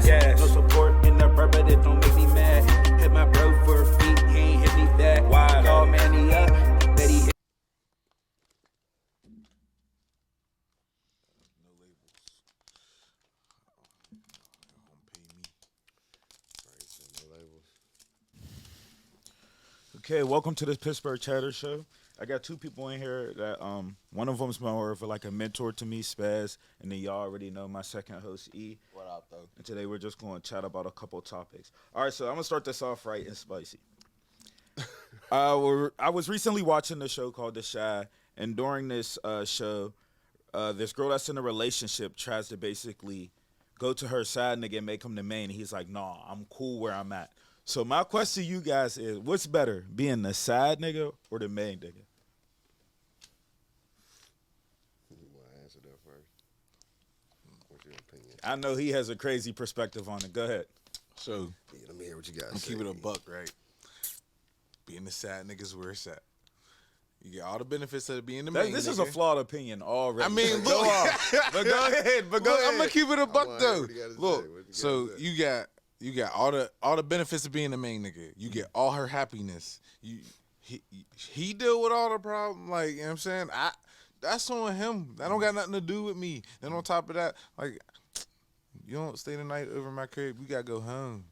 gas. No support in the bird, but it don't make me mad. Hit my bro for a feet, he ain't hit me back. Why? Call Manny up, bet he hit. No labels. Don't pay me. Right, so no labels. Okay, welcome to the Pittsburgh Chatter Show. I got two people in here that one of them's more of like a mentor to me, Spazz, and then y'all already know my second host, E. What up, though? And today we're just going to chat about a couple topics. All right, so I'm gonna start this off right and spicy. I was recently watching a show called The Shy, and during this show, this girl that's in a relationship tries to basically go to her side nigga and make him the main. And he's like, "Nah, I'm cool where I'm at." So my question to you guys is, what's better, being the side nigga or the main nigga? You want to answer that first? What's your opinion? I know he has a crazy perspective on it. Go ahead. So, Yeah, let me hear what you got. I'm keeping it a buck, right? Being the sad niggas where it's at. You get all the benefits of being the main This nigga. is a flawed opinion already. I mean, Go look. off. But go ahead. But go Look, ahead. I'm gonna keep it a buck wanna hear though. what you gotta say. Look, What you so gotta say. you got all the benefits of being the main nigga. You get all her happiness. He deal with all the problem. Like, you know what I'm saying? That's on him. That don't got nothing to do with me. And on top of that, like, you don't stay the night over my crib. We gotta go home.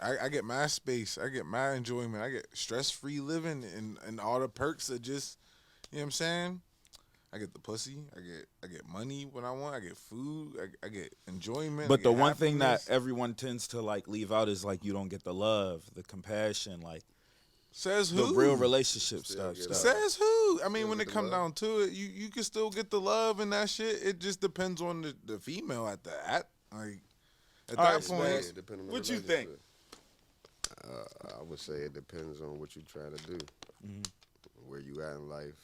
I get my space. I get my enjoyment. I get stress-free living and all the perks of just, you know what I'm saying? I get the pussy. I get money when I want. I get food. I get enjoyment. But I the get one thing that happiness. everyone tends to like leave out is like you don't get the love, the compassion, like Says the who? real relationship Still stuff. get Says who? I mean, when get it the come love. down to it, you can still get the love and that shit. It just depends on the female at All that right, point. Spaz. Yeah, depending on the What you think? relationship. I would say it depends on what you're trying to do, where you at in life.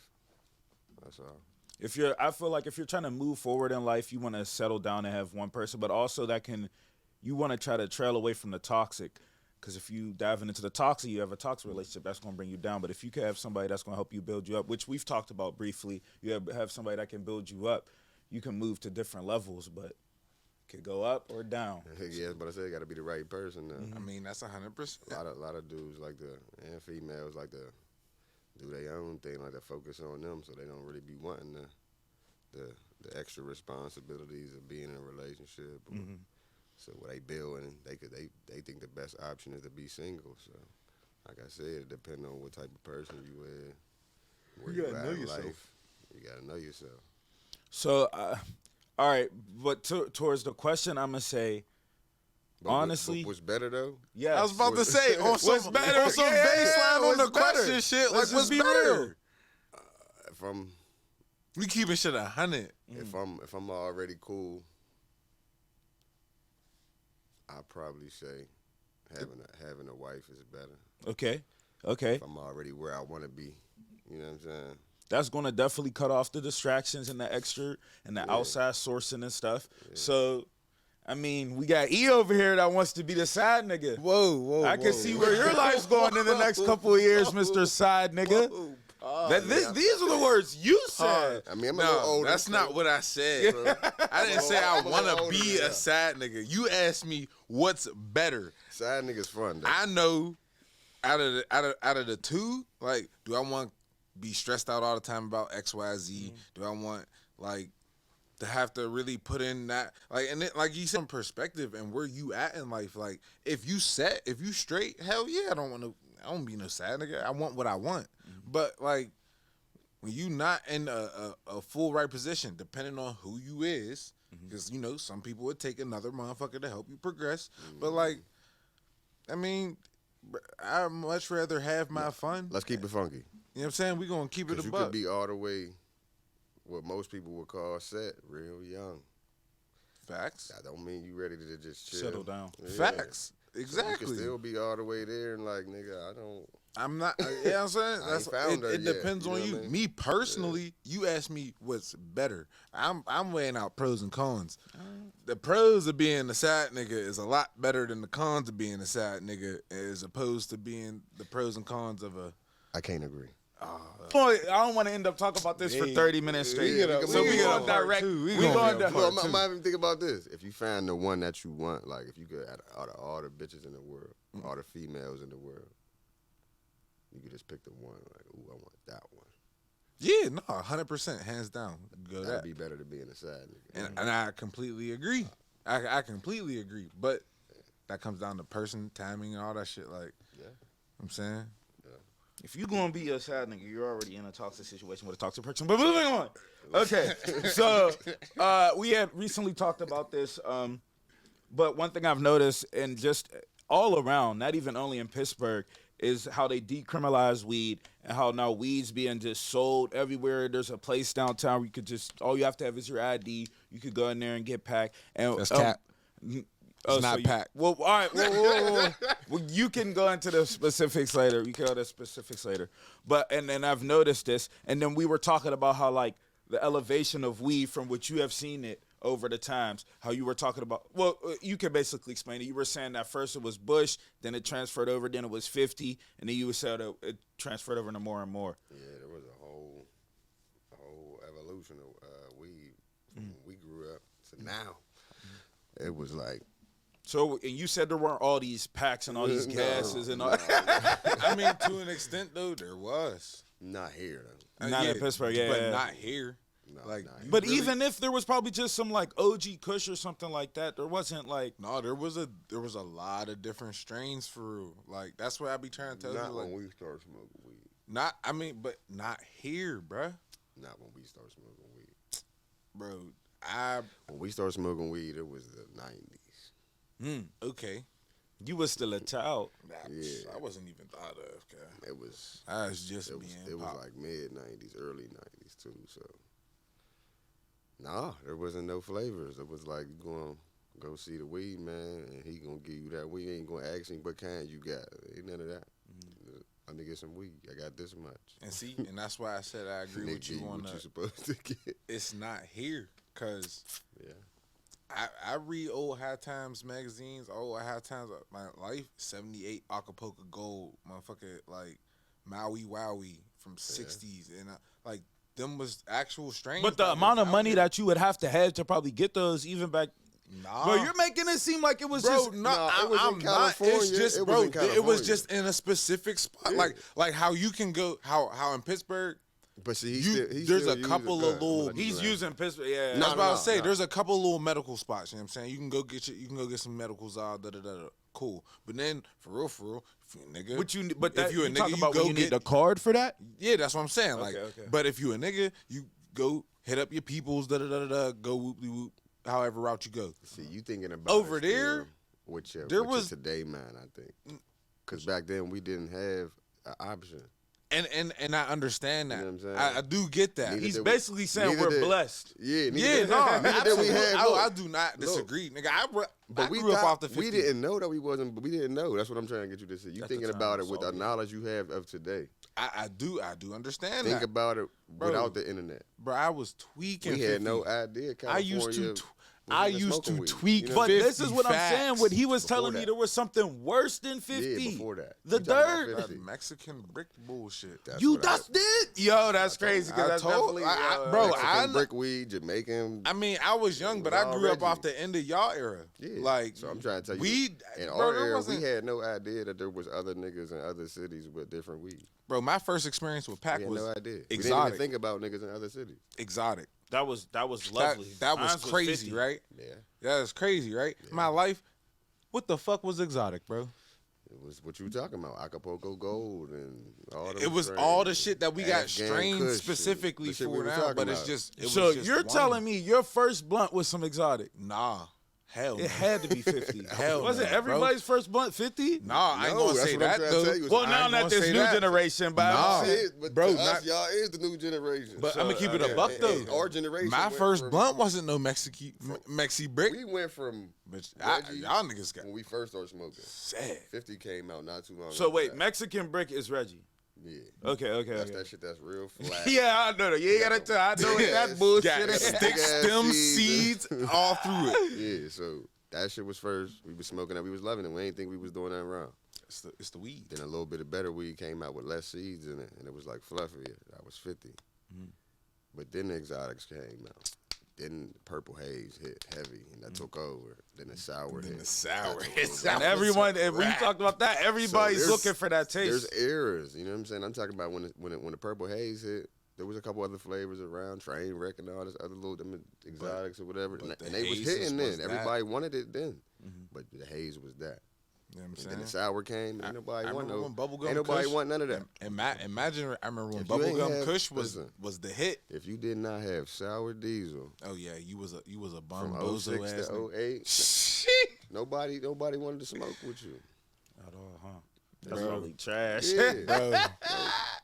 That's all. I feel like if you're trying to move forward in life, you want to settle down and have one person, but also you want to try to trail away from the toxic. Because if you dive into the toxic, you have a toxic relationship, that's going to bring you down. But if you can have somebody that's going to help you build you up, which we've talked about briefly, you have somebody that can build you up, you can move to different levels, but it could go up or down. Yes, but I said it got to be the right person. I mean, that's 100%. A lot of dudes like and females like to do their own thing, like to focus on them, so they don't really be wanting the extra responsibilities of being in a relationship. So what they build, and they think the best option is to be single. So, like I said, it depends on what type of person you is, where You you gotta at know in yourself. life. You gotta know yourself. So, all right, but towards the question, I'm going to say, But honestly, what's better though? yes. I was about to say on some, What's better? on some Yeah, baseline on the what's better? question shit. Let's Like, what's just be better? real. If I'm We keeping shit 100. if I'm already cool, I'd probably say having a wife is better. Okay. If I'm already where I want to be, you know what I'm saying? That's going to definitely cut off the distractions and the extra and the outside sourcing and stuff. So, I mean, we got E over here that wants to be the side nigga. Whoa. I can see where your life's going in the next couple of years, Mr. Side Nigga. These are the words you said. I mean, I'm a little No, older. that's not what I said, bro. I didn't say I I'm a want little to older, be yeah. a sad nigga. You asked me what's better. Side niggas fun though. I know out of the two, like, do I want to be stressed out all the time about X, Y, Z? Do I want like to have to really put in that like you said, perspective and where you at in life? Like, if you straight, hell yeah, I don't be no sad nigga. I want what I want. But like, when you not in a full right position, depending on who you is, because you know some people would take another motherfucker to help you progress. But like, I mean, I'd much rather have my fun. Let's keep it funky. You know what I'm saying? We gonna keep it a Because you buck. could be all the way, what most people would call set, real young. Facts. That don't mean you ready to just chill. Settle down. Yeah. Facts. So Exactly. you can still be all the way there and like, nigga, I don't. I'm not. You know what I'm saying? I ain't found her it yet, depends you on know you. what I mean? Me personally, you ask me what's better. I'm weighing out pros and cons. The pros of being a sad nigga is a lot better than the cons of being a sad nigga, as opposed to being the pros and cons of a. I can't agree. I don't want to end up talking about this for 30 minutes straight. we gonna direct. We Well, gonna I might even think about this. If you find the one that you want, like if you could, out of all the bitches in the world, all the females in the world, you could just pick the one. Like, ooh, I want that one. Yeah, no, 100%, hands down. Go That'd that. be better than being a side nigga. And I completely agree. I completely agree. But that comes down to person, timing, and all that shit. Like, Yeah. I'm saying. If you gonna be a sad nigga, you're already in a toxic situation with a toxic person. But moving on. Okay, so we had recently talked about this, but one thing I've noticed, and just all around, not even only in Pittsburgh, is how they decriminalize weed and how now weed's being just sold everywhere. There's a place downtown where you could just, all you have to have is your ID. You could go in there and get packed. And That's cap. It's not packed. Well, all right. Whoa. Well, you can go into the specifics later. You can go to the specifics later. But and I've noticed this. And then we were talking about how like the elevation of weed from what you have seen it over the times. How you were talking about. Well, you can basically explain it. You were saying that first it was Bush, then it transferred over, then it was 50, and then you said it transferred over to more and more. Yeah, there was a whole evolution of weed from when we grew up to now. It was like. So, and you said there weren't all these packs and all these gases and all. I mean, to an extent, though, there was. Not here, though. Not in Pittsburgh, yeah. But not here. No, Like, not you But really- even if there was probably just some like OG Kush or something like that, there wasn't like. No, there was a lot of different strains for real. Like, that's what I be trying to tell Not you. Like, when we started smoking weed. but not here, bruh. Not when we started smoking weed. Bro, When we started smoking weed, it was the 90s. okay. You was still a child. Yeah. I wasn't even thought of, okay. It was. I was just It was, being it was pop. like mid 90s, early 90s too. So, nah, there wasn't no flavors. It was like you going go see the weed man, and he gonna give you that weed. He ain't gonna ask him what kind you got. Ain't none of that. I'm gonna get some weed. I got this much. And see, and that's why I said I agree with you on what you that. supposed to get. It's not here, cause Yeah. I read old High Times magazines, old High Times of my life, 78 Acapulco Gold, motherfucker, like Maui Wowie from 60s, and like them was actual strains. But the that amount was of out money there. that you would have to probably get those even back. Nah. Bro, you're making it seem like it was Bro, just. no, Nah, it was in I'm not. California. It's just, It was bro, in it was California. just in a specific spot. Yeah. Like how you can go, how in Pittsburgh, But see, there's a couple of little. He's using Pittsburgh. Yeah. That's what I was saying. no. There's a couple of little medical spots. You know what I'm saying? You can go get some medicals. Cool. But then for real, if you a nigga, If you a you talk nigga, you about go when you get need the card for that. Yeah, that's what I'm saying. Like, Okay. but if you a nigga, you go hit up your peoples. Go whoop de whoop. However route you go. See, you thinking about Over it there, still with your, there with your was- today man, I think, because back then we didn't have an option. And I understand that. You know what I'm saying? I do get that. Neither He's did we- basically saying neither we're did- blessed. Yeah, Yeah, no, neither did we absolutely. have. I look, do not disagree, nigga. I But grew up off the 50s. we didn't know that we wasn't. But we didn't know. That's what I'm trying to get you to see. You At the thinking time, about it it's with all the good. knowledge you have of today. I do understand Think that. about it Bro. without the internet. Bro, I was tweaking. We had 50. no idea. I used California to. was I even used to smoking weed. tweak. You know But what I'm 50 this is what I'm saying. facts. What he was Before telling me, that. there was something worse than 50. Yeah, before that. The You talking about dirt. 50. That Mexican brick bullshit. That's You what I- that's it. Yo, that's crazy. 'cause I that's told- definitely, bro, Mexican I- brickweed, Jamaican. I mean, I was young, but It was I grew all up off Reggie. the end of y'all era. Yeah. Like, So I'm trying to tell you, weed. in bro, our there era, wasn't- we had no idea that there was other niggas in other cities with different weed. Bro, my first experience with pack We had was no idea. We didn't exotic. even think about niggas in other cities. exotic. that was lovely. That was Mine crazy, 50. right? Yeah. That was crazy, right? My life. What the fuck was exotic, bro? It was what you talking about, Acapulco Gold and all the. It was all the shit that we got strained Kush, specifically the shit we for were now, talking but it's about. just. It So was just you're one. telling me your first blunt was some exotic? Nah, hell, It no. had to be 50. Hell Wasn't no, bro. everybody's first blunt 50? Nah, I ain't No, gonna that's say what I'm that trying to though. tell you. Well, I now ain't not gonna this say new that. generation, but Nah. But Bro, to us, not- y'all is the new generation. But I'm gonna keep it a buck though. Our generation. My went first from- blunt wasn't no Mexi brick, We went from but Reggie y'all niggas got when we first started smoking. sad. 50 came out not too long. So after wait, that. Mexican brick is Reggie. Yeah. Okay. That's that shit that's real flat. Yeah, I know that. You ain't gotta tell. I know what that bullshit Got is. stick Big ass stem seeds. seeds all through it. Yeah, so that shit was first. We was smoking that. We was loving it. We ain't think we was doing nothing wrong. It's the weed. Then a little bit of better weed came out with less seeds in it, and it was like fluffier. That was 50. But then the exotics came out. Then Purple Haze hit heavy, and that took over. Then the sour hit. The sour That hit. took over. And everyone, and when you talked about that, everybody's there's- looking for that There's taste. errors, you know what I'm saying? I'm talking about when the Purple Haze hit. There was a couple other flavors around, Train Wreck and all this other little them exotics or whatever, but and the they was hazes hitting was then. that. Everybody wanted it then, but the haze was that. You know what I'm And saying? then the sour came. Ain't nobody I want remember no. when Bubblegum Ain't nobody Kush- want none of that. Imagine, I remember when If you ain't Bubblegum have- Kush listen. was the hit. If you did not have sour diesel Oh yeah, you was a bum from bozo 06 ass. to nigga. 08, Shit. nobody wanted to smoke with you. At all, huh? That's Bro. really trash. Yeah, Bro.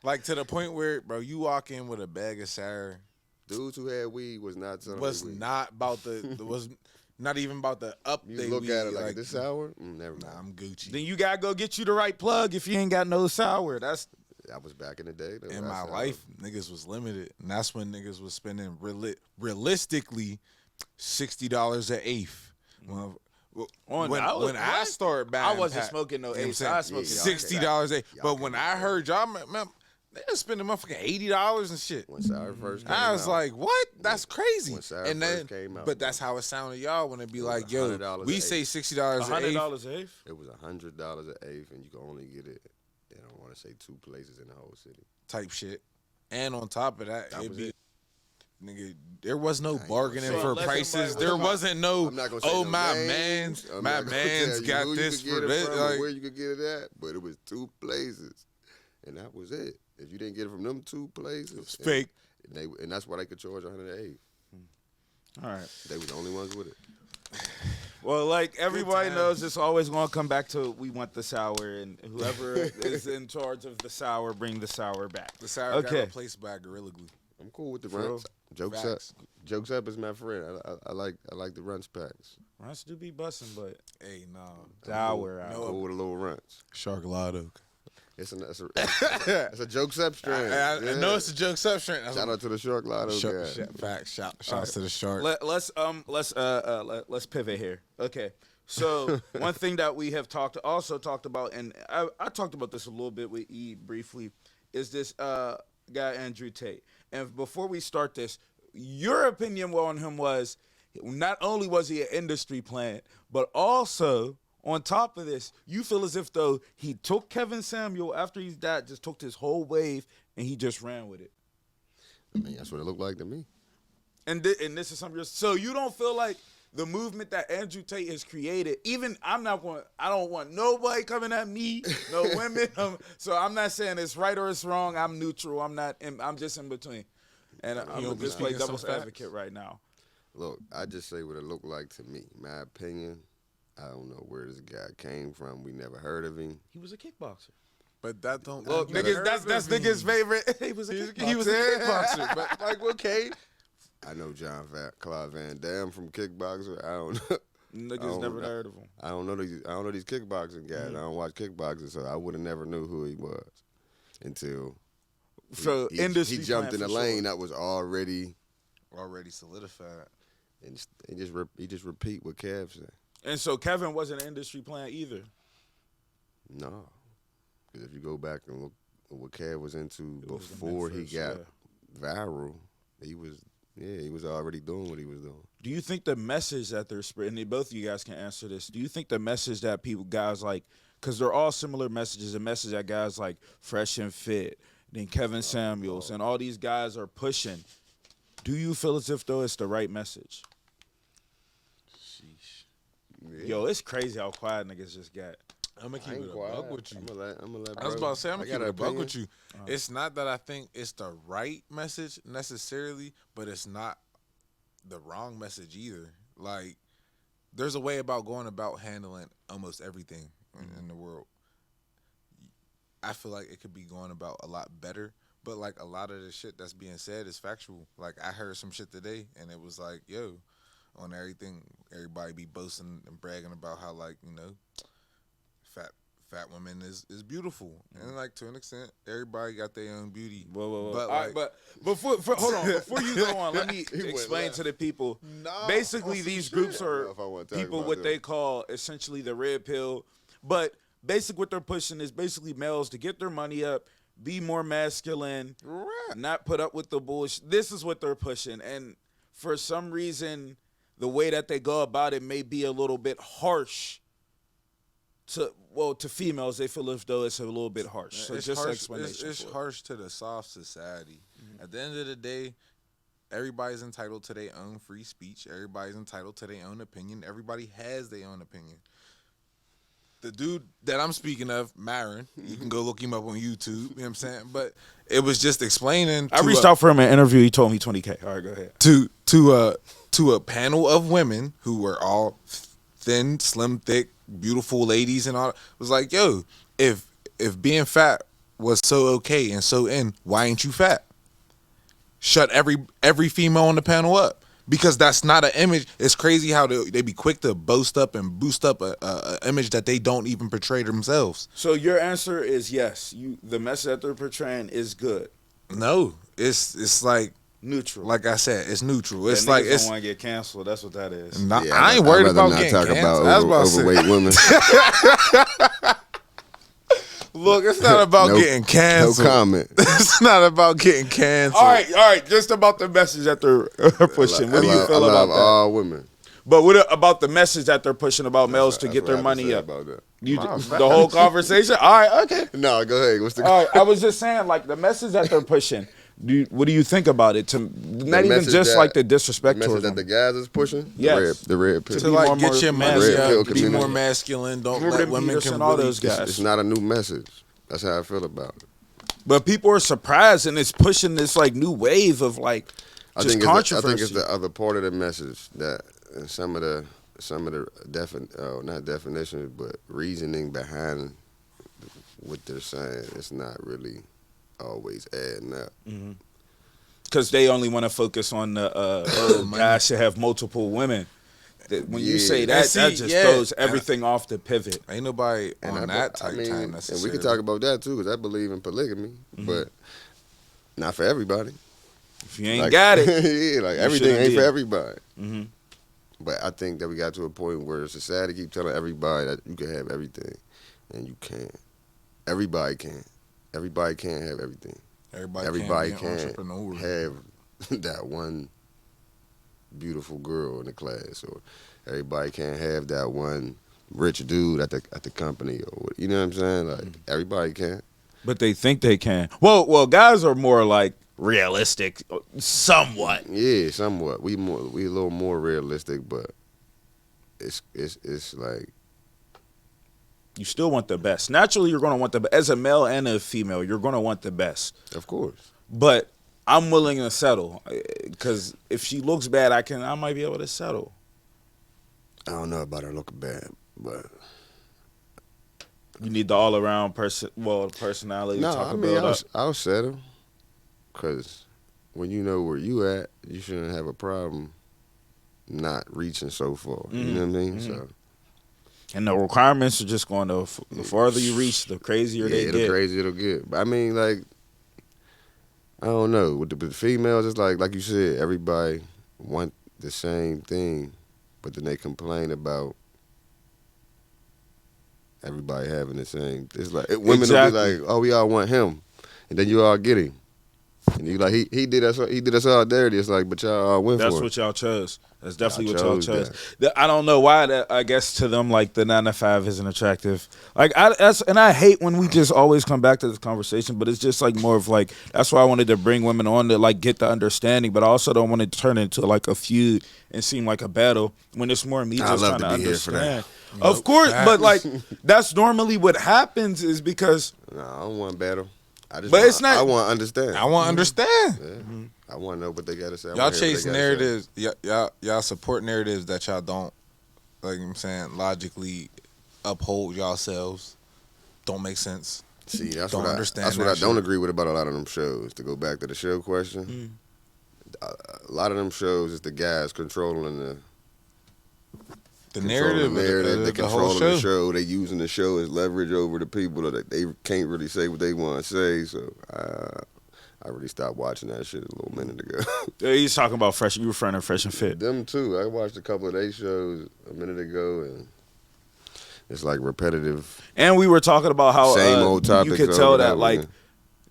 Like to the point where, bro, you walk in with a bag of sour, dudes who had weed was not selling was weed. not about was not even about the up. You they look weed, at it like this sour. Never mind. Nah, I'm Gucci. Then you gotta go get you the right plug if you ain't got no sour. That's That was back in the day. Though. In That's my how- life, niggas was limited, and that's when niggas was spending realistically $60 an eighth. When I started buying, I wasn't pack, smoking no you know what I'm eighths. saying? I was smoking $60 a. Y'all But when can- I heard y'all, man, they was spending motherfucking $80 and shit. When sour first came I was out, like, what? That's crazy. when sour And then, first came out, but that's how it sounded, y'all. When it be was like, yo, $100 we an say eighth. $60 an eighth $100 an eighth. it was $100 an eighth, and you could only get it. I don't want to say 2 places in the whole city. type shit. And on top of that, That it'd was be. it. Nigga, there was no gonna bargaining say- for Unless prices. somebody- There wasn't no. I'm not gonna say Oh no my names. man's, I'm my not gonna man's tell you got who you this could for get it this. from or Like, where you could get it at, but it was 2 places, and that was it. If you didn't get it from them 2 places, it's fake. and that's why they could charge 108. All right. They were the only ones with it. Well, like everybody times. knows, it's always going to come back to we want the sour, and whoever is in charge of the sour, bring the sour back. The sour got Okay. replaced by Gorilla Glue. I'm cool with the For real? runs. Jokes Facts. up. Jokes up is my friend. I like the runts packs. Runs do be busting, but Hey, nah. sour. I'm No. cool with the little runts. Sharkalado. It's a jokes up strand. I Yeah. know it's a joke substrate. Shout out to the Shark Lotto guy. Facts. Shouts to the shark. Let's pivot here. Okay. So one thing that we have talked about, and I talked about this a little bit with E briefly, is this guy Andrew Tate. And before we start this, your opinion on him was not only was he an industry plant, but also on top of this, you feel as if though he took Kevin Samuel after he's died, just took this whole wave and he just ran with it. I mean, that's what it looked like to me. And this is something. So you don't feel like the movement that Andrew Tate has created. Even I don't want nobody coming at me, no women. So I'm not saying it's right or it's wrong. I'm neutral. I'm just in between. And I'm don't be just play speaking some devil's facts? advocate right now. Look, I just say what it looked like to me. My opinion. I don't know where this guy came from. We never heard of him. He was a kickboxer. But that don't. Look, that niggas, that's niggas' favorite. He was a kickboxer. But like, okay. I know Claude Van Damme from Kickboxer. I don't know. Niggas never heard of him. I don't know these kickboxing guys. I don't watch kickboxing, so I would have never knew who he was until So he industry jumped plant in a for lane sure. that was already, Already solidified. and he just repeat what Kev said. And so Kevin wasn't an industry plant either. No, because if you go back and look at what Kev was into It was the before he Memphis, got yeah. viral, he was already doing what he was doing. Do you think the message that they're spreading, and both of you guys can answer this, do you think the message that guys like, because they're all similar messages, the message that guys like Fresh and Fit, then Kevin Samuels, and all these guys are pushing, do you feel as if, though, it's the right message? Sheesh. Yeah. Yo, it's crazy how quiet niggas just got. I'm gonna I keep ain't it a quiet. buck with you. I'm gonna let I was bro- about to say I'm I gonna keep got it a an buck opinion. with you. It's not that I think it's the right message necessarily, but it's not the wrong message either. Like, there's a way about going about handling almost everything in the world. I feel like it could be going about a lot better, but like a lot of the shit that's being said is factual. Like, I heard some shit today, and it was like, yo, on everything, everybody be boasting and bragging about how, like, you know, fat women is beautiful, and like to an extent, everybody got their own beauty. Whoa. But All right, but before hold on, before you go on, let me went explain left. to the people. Nah, Basically, on some these shit. groups I don't are know if I wanna talk people about what them. they call essentially the red pill. But basically, what they're pushing is basically males to get their money up, be more masculine, Right. not put up with the bullshit. This is what they're pushing, and for some reason, the way that they go about it may be a little bit harsh. To females, they feel as though it's a little bit harsh. So it's just harsh, explanation. It's for it. harsh to the soft society. At the end of the day, everybody's entitled to their own free speech. Everybody's entitled to their own opinion. Everybody has their own opinion. The dude that I'm speaking of, Marin, you can go look him up on YouTube. You know what I'm saying? But it was just explaining. I reached out for him in an interview. He told me $20K. All right, go ahead. To a panel of women who were all thin, slim, thick, beautiful ladies and all. It was like, yo, if being fat was so okay and so in, why ain't you fat? Shut every female on the panel up. Because that's not an image. It's crazy how they be quick to boast up and boost up a image that they don't even portray themselves. So your answer is yes. The message that they're portraying is good. No, it's like Neutral. like I said, it's neutral. Yeah, It's like niggas it's don't want to get canceled. That's what that is. not, Yeah, I ain't I'd worried rather about not getting talk canceled. about I was about to say, overweight women. look, it's not about No- getting canceled. No comment. It's not about getting canceled. All right. Just about the message that they're pushing. What do you feel I about love that? all women. But what about the message that they're pushing about males to That's get what their I have to money say up? about that. The whole conversation? All right, okay. No, go ahead. What's the All right, I was just saying, like, the message that they're pushing, what do you think about it? Not even message just that- like the the disrespect message towards that the them. guys is pushing? Yes. The red pill. To be like more get your money red pill up, be more community. masculine. Don't Jordan let women Peterson, can all really. those guys. It's not a new message. That's how I feel about it. But people are surprised, and it's pushing this, like, new wave of, like, I just think controversy. it's the other part of the message that some of the not definitions, but reasoning behind what they're saying. It's not really always adding up. Because they only want to focus on the guys should have multiple women. When you say that, see, that just yeah. throws everything off the pivot. Ain't nobody on that type time and necessarily. we can talk about that too, because I believe in polygamy, but not for everybody. If you ain't got it, yeah, like everything shouldn't ain't be for it. everybody. But I think that we got to a point where society keep telling everybody that you can have everything, and you can't. Everybody can't. Everybody can't have everything. Everybody can't be an can't entrepreneur. have that one beautiful girl in the class, or everybody can't have that one rich dude at the company, or you know what I'm saying? Like everybody can't. but they think they can. Well, guys are more like realistic, somewhat. Yeah, somewhat. We a little more realistic, but it's like You still want the best. Naturally, you're going to want the best. As a male and a female, you're going to want the best. of course. But I'm willing to settle because if she looks bad, I might be able to settle. I don't know about her looking bad, but You need the all around personality. no, talk I and mean build up. I'll settle, because when you know where you at, you shouldn't have a problem not reaching so far. You know what I mean? So And the requirements are just going to the farther you reach, the crazier they the get. crazier it'll get. But I mean, like, I don't know. With the females, it's like you said, everybody want the same thing, but then they complain about everybody having the same. It's like women Exactly. will be like, "Oh, we all want him," and then you all get him, and you like he did us all dirty. It's like, but y'all all went That's for it. what y'all chose. That's definitely what Y'all y'all chose chose. I don't know why that. I guess to them, like the 9 to 5 isn't attractive. Like I hate when we just always come back to this conversation. But it's just like more of like that's why I wanted to bring women on to like get the understanding. But I also don't want it to turn into like a feud and seem like a battle when it's more me I'd just love trying to to be here for that. understand. Of course, but like that's normally what happens is because. No, I don't want battle. But it's not- I want to understand. I want to understand. Yeah. I want to know what they got to say. I Y'all wanna hear what chase they gotta say. narratives. Y'all support narratives that y'all don't, like I'm saying, logically uphold yourselves. Don't make sense. See, that's Don't what understand That's what that I don't shit. agree with about a lot of them shows. To go back to the show question, a lot of them shows is the guys controlling The narrative, they the whole controlling show. the show. They using the show as leverage over the people that they can't really say what they want to say. So I really stopped watching that shit a little minute ago. He's talking about Fresh. You referring to Fresh and Fit? Them too. I watched a couple of their shows a minute ago, and it's like repetitive. And we were talking about how Same old topics you could tell over that, and like, over.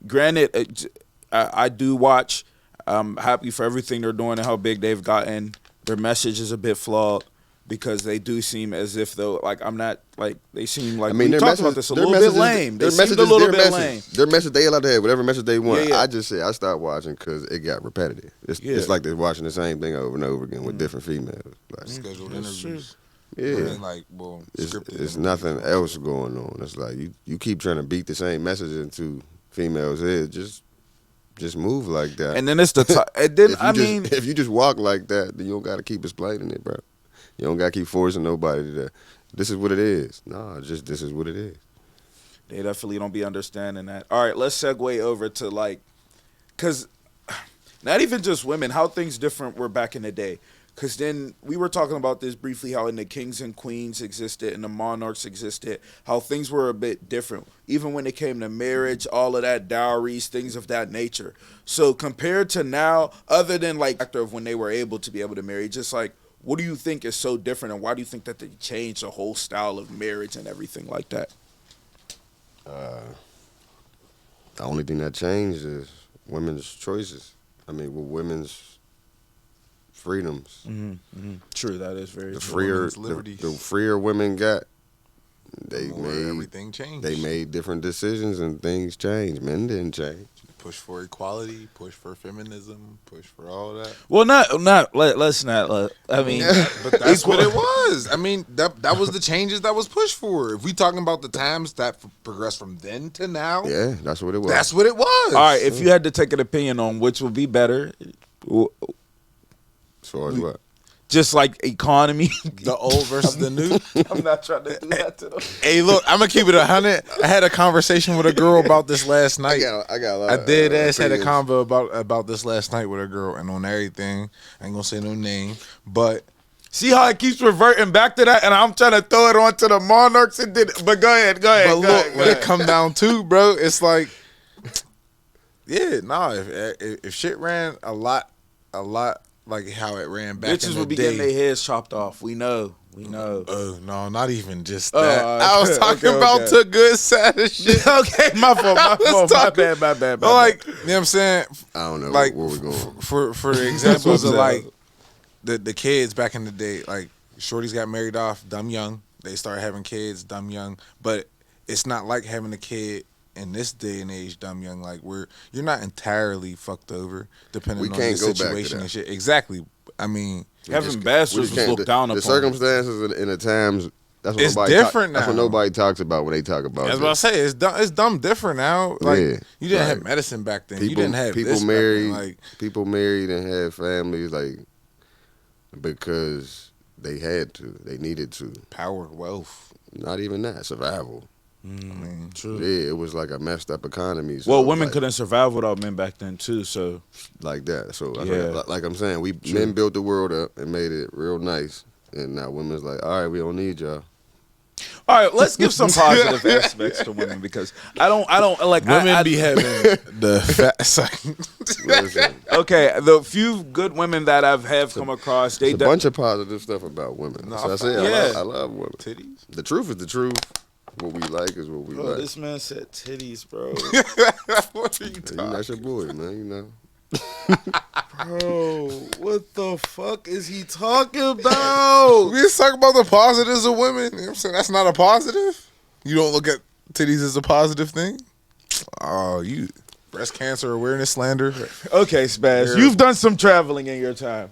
granted, I do watch. I'm happy for everything they're doing and how big they've gotten. Their message is a bit flawed because they do seem as if though, like, I'm not like they seem like we talked about this a little bit lame. They seemed a little bit lame. Their message, they allowed to have whatever message they want. Yeah. I just said I stopped watching because it got repetitive. It's like they're watching the same thing over and over again with different females. Like, Scheduled interviews. yeah. And like, well, scripted. It's nothing else going on. It's like you keep trying to beat the same message into females' heads. Just move like that. And then it's the and then if you just walk like that, then you don't got to keep explaining it, bro. You don't got to keep forcing nobody to. This is what it is. Nah, just this is what it is. they definitely don't be understanding that. All right, let's segue over to like, cause not even just women, how things different were back in the day. Because then we were talking about this briefly, how in the kings and queens existed and the monarchs existed, how things were a bit different. Even when it came to marriage, all of that, dowries, things of that nature. So compared to now, other than like factor of when they were able to be able to marry, just like, what do you think is so different and why do you think that they changed the whole style of marriage and everything like that? The only thing that changed is women's choices. I mean, with women's freedoms. True, that is very The true. freer, Women's liberties. the freer women got, they More made everything changed. they made different decisions and things changed. Men didn't change. Push for equality, push for feminism, push for all that. Well, let's not. I mean, But that's what it was. I mean, that was the changes that was pushed for. If we talking about the times that progressed from then to now, Yeah, that's what it was. that's what it was. all right, if you had to take an opinion on which would be better, As far as what? just like economy. The old versus the new. I'm not trying to do that to them. Hey, look, I'm gonna keep it 100. I had a conversation with a girl about this last night. I got a lot I of, did ass had a opinions. convo about this last night with a girl, and on everything, I ain't gonna say no name, but See how it keeps reverting back to that, and I'm trying to throw it onto the monarchs and did. But go ahead. but look, when it come down to, bro, it's like, yeah, nah. If shit ran a lot like how it ran back Bitches in the would be day. getting their heads chopped off. We know. Oh no, not even just Oh, that. I was talking okay, about okay. the good side of shit. Okay, my fault. I was talking- My bad. But like, you know what I'm saying? I don't know Like where we going. for the examples of What's like the kids back in the day, like shorties got married off dumb young. They started having kids dumb young, but it's not like having a kid in this day and age dumb young. Like you're not entirely fucked over depending We on can't the go back to situation that. and shit. Exactly. I mean, Having We bastards just was can't- looked down the upon. circumstances and the times. That's what It's nobody different That's what now. nobody talks about when they talk about. as this. I say, it's dumb different now. Like Yeah, you didn't have right. medicine back then. you People, didn't have people this married, back then. Like people married and had families like because they had to, they needed to. power, wealth. Not even that, survival. I mean, True. Yeah, it was like a messed up economy. So Well, women like, couldn't survive without men back then too. So like that. So that's Yeah. like I'm saying, men built the world up and made it real nice, and now women's like, all right, we don't need y'all. all right, let's give some positive aspects to women because I don't like women I be having the fat side. Listen, Okay, the few good women that have come across, they it's a bunch of positive stuff about women. No, so I say yeah. I love women. Titties. The truth is the truth. What we like is what we Bro, like. this man said titties, bro. What are you You talking? that's your boy, man. You know. Bro, what the fuck is he talking about? We just talking about the positives of women. You know what I'm saying? That's not a positive. You don't look at titties as a positive thing. Oh, you breast cancer awareness slander. Okay, Spazz, Yeah. you've done some traveling in your time.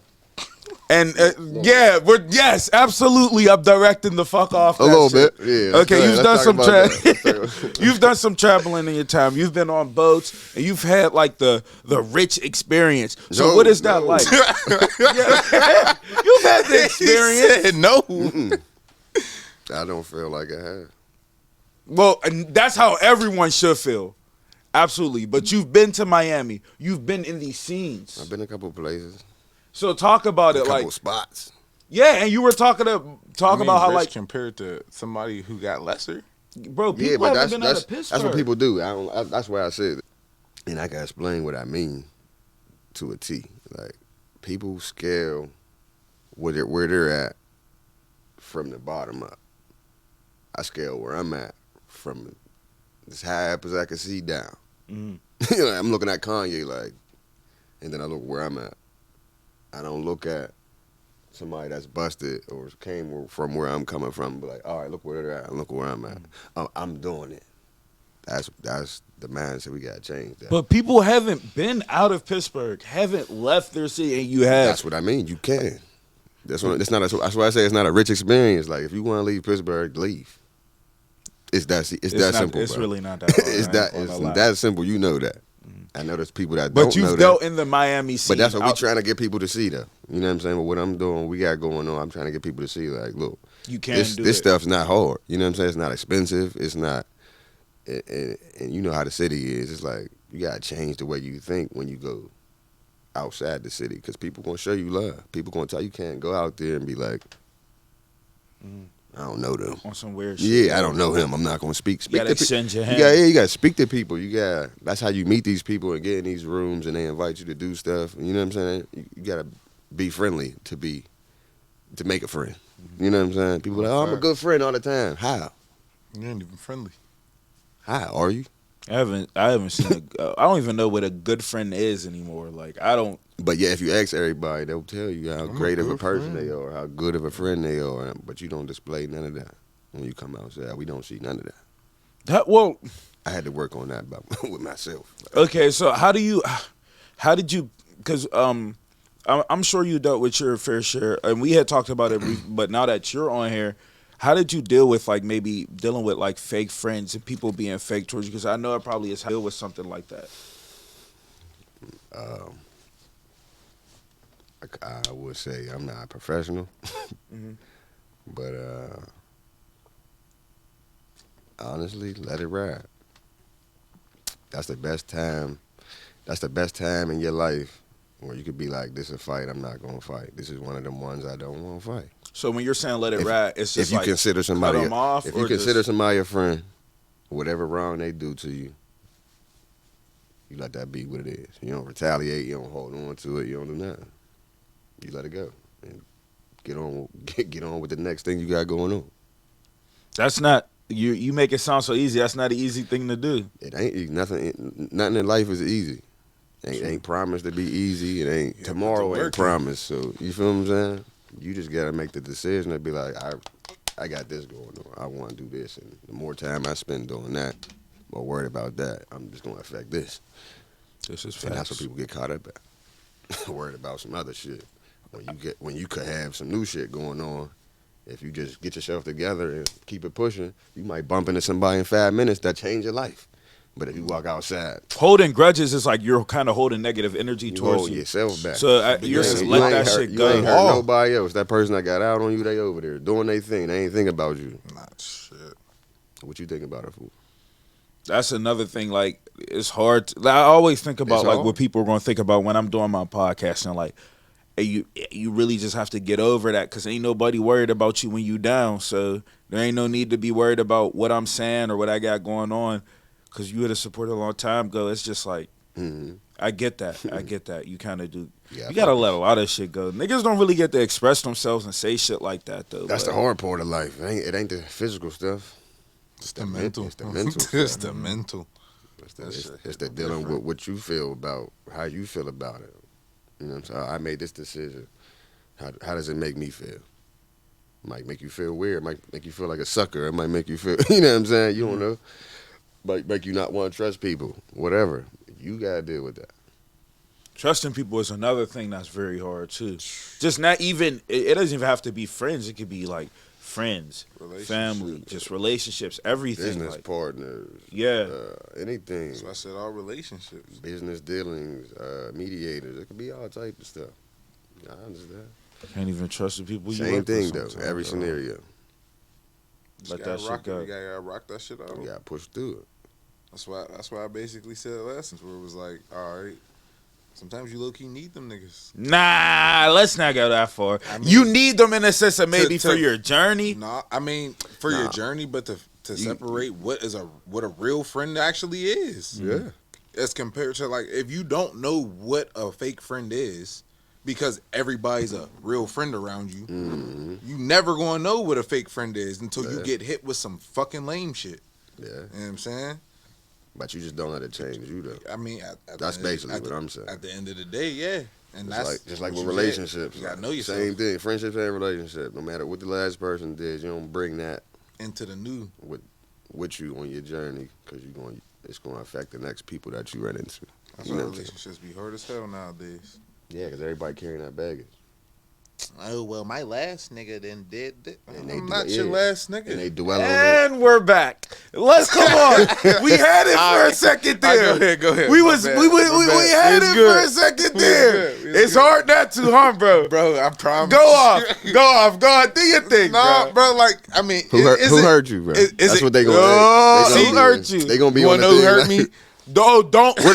And yes, absolutely. I'm directing the fuck off. A that little shit. bit, yeah. Okay, you've done Let's some talk about that. you've done some traveling in your time. You've been on boats and you've had like the rich experience. So No, what is that no. like? Yeah. You've had the experience. He said no. I don't feel like I have. Well, and that's how everyone should feel. Absolutely. But you've been to Miami. You've been in these scenes. I've been a couple places, So talk about a it couple like spots. Yeah, and you were talking I mean, about how rich like, compared to somebody who got lesser. bro, Yeah, people but haven't been out of Pittsburgh. that's what people do. That's why I said it. And I can explain what I mean to a T. Like, people scale where they're at from the bottom up. I scale where I'm at from as high up as I can see down. Mhm. You know, I'm looking at Kanye like, and then I look where I'm at. I don't look at somebody that's busted or came from where I'm coming from. But like, all right, look where they're at. Look where I'm at. I'm doing it. That's the mindset we gotta change. That. But people haven't been out of Pittsburgh, haven't left their city, and you have. That's what I mean. You can. That's why I say it's not a rich experience. Like, if you want to leave Pittsburgh, leave. It's that simple. It's bro. really not that hard. It's that simple. You know that. I know there's people that But don't know you've that. dealt in the Miami scene. But that's what we're trying to get people to see, though. You know what I'm saying? But what I'm doing, we got going on, I'm trying to get people to see, like, look, You can this do this it. stuff's not hard. You know what I'm saying? It's not expensive. It's not, and you know how the city is. It's like, you got to change the way you think when you go outside the city, because people going to show you love. People going to tell you can't go out there and be like, I don't know them. On some weird shit. Yeah, I don't know him. I'm not going to speak. You gotta extend your hand. You got to speak to people. That's how you meet these people and get in these rooms and they invite you to do stuff. You know what I'm saying? You got to be friendly to make a friend. You know what I'm saying? People are like, oh, I'm a good friend all the time. How? You ain't even friendly. How are you? I haven't seen. I don't even know what a good friend is anymore. Like, I don't. But yeah, if you ask everybody, they'll tell you how I'm a great of a good person friend. they are, how good of a friend they are. But you don't display none of that when you come outside. We don't see none of that. Well, I had to work on that with myself. okay. So how did you? Because I'm sure you dealt with your fair share, and we had talked about it. But now that you're on here, how did you deal with like maybe dealing with like fake friends and people being fake towards you? Because I know it probably is deal with something like that. I would say I'm not a professional, but honestly, let it ride. That's the best time. That's the best time in your life where you could be like, "This is a fight. I'm not gonna fight. This is one of them ones I don't want to fight." So when you're saying let it ride, it's just if you like consider somebody, cut 'em off, if or you consider just- somebody a friend, whatever wrong they do to you, you let that be what it is. You don't retaliate. You don't hold on to it. You don't do nothing. You let it go and get on with the next thing you got going on. That's not you make it sound so easy. That's not an easy thing to do. It ain't nothing. Nothing in life is easy. Ain't promised to be easy. It ain't Yeah, tomorrow but the ain't work promised. So you feel what I'm saying? You just gotta make the decision to be like, I got this going on. I want to do this, and the more time I spend doing that, or worried about that, I'm just gonna affect this. This is And that's what people get caught up at. Worried about some other shit. When you could have some new shit going on, if you just get yourself together and keep it pushing, you might bump into somebody in 5 minutes that change your life. But if you walk outside, Holding grudges is like you're kind of holding negative energy you towards hold you. yourself back. So you're You just ain't- let you ain't that hurt- shit You go. ain't hurt Oh. nobody else. That person that got out on you, they over there doing their thing. They ain't think about you. Nah, shit. What you think about it, fool? That's another thing. Like, it's hard. I always think about It's like hard. what people are going to think about when I'm doing my podcast, and like, hey, you really just have to get over that because ain't nobody worried about you when you down. So there ain't no need to be worried about what I'm saying or what I got going on because you had a support a long time ago. It's just like, Mm-hmm. I get that. I get that. You kind of do. Yeah, You gotta focus. let a lot of shit go. Niggas don't really get to express themselves and say shit like that though. That's the but- hard part of life. It ain't the physical stuff. It's the mental. It's the mental It's stuff. the mental. It's the dealing with what you feel about, how you feel about it. You know what I'm saying? I made this decision. How does it make me feel? It might make you feel weird. It might make you feel like a sucker. It might make you feel, you know what I'm saying? You don't know. Might make you not want to trust people. Whatever. You got to deal with that. Trusting people is another thing that's very hard too. Just not even. It doesn't even have to be friends. It could be like friends, family, just relationships, everything. Business like, partners. yeah. Anything. So I said all relationships. Business dealings, mediators. It could be all type of stuff. I understand. Can't even trust the people you Same work with thing though. sometimes, Every though. scenario. Just Let gotta that shit rock it. go. You gotta rock that shit out. You got to push through it. That's why I basically said lessons where it was like, all right, Sometimes you low key need them niggas. Nah, let's not go that far. I mean, you need them in a sense of maybe for your journey. No, I mean for your journey, but to separate what a real friend actually is. Yeah. As compared to like if you don't know what a fake friend is, because everybody's a real friend around you, you never gonna know what a fake friend is until you get hit with some fucking lame shit. Yeah. You know what I'm saying? But you just don't let it change you though. I mean, That's basically what I'm saying. At the end of the day, yeah. And that's Just like what with you relationships. You gotta know yourself. Same thing. Friendships and relationship. No matter what the last person did, you don't bring that into the new with you on your journey because it's going to affect the next people that you run into. That's You why know what I'm saying? relationships be hard as hell nowadays. Yeah, because everybody carrying that baggage. Oh well, my last nigga then did. And I'm not your last nigga. And they dwell on that. And we're back. Let's come on. We had it for a second there. Go ahead. We My was bad. we My bad. had It's it good. for a second We there. good. We It's good. hard not to, huh, bro? Bro, I promise. Go off. Go on. Do your thing, No, bro. bro. Like I mean, Who hurt you, bro? is That's it- what they Oh, going who hurt you? They going to be You on wanna the know who thing hurt like- me? Don't. Where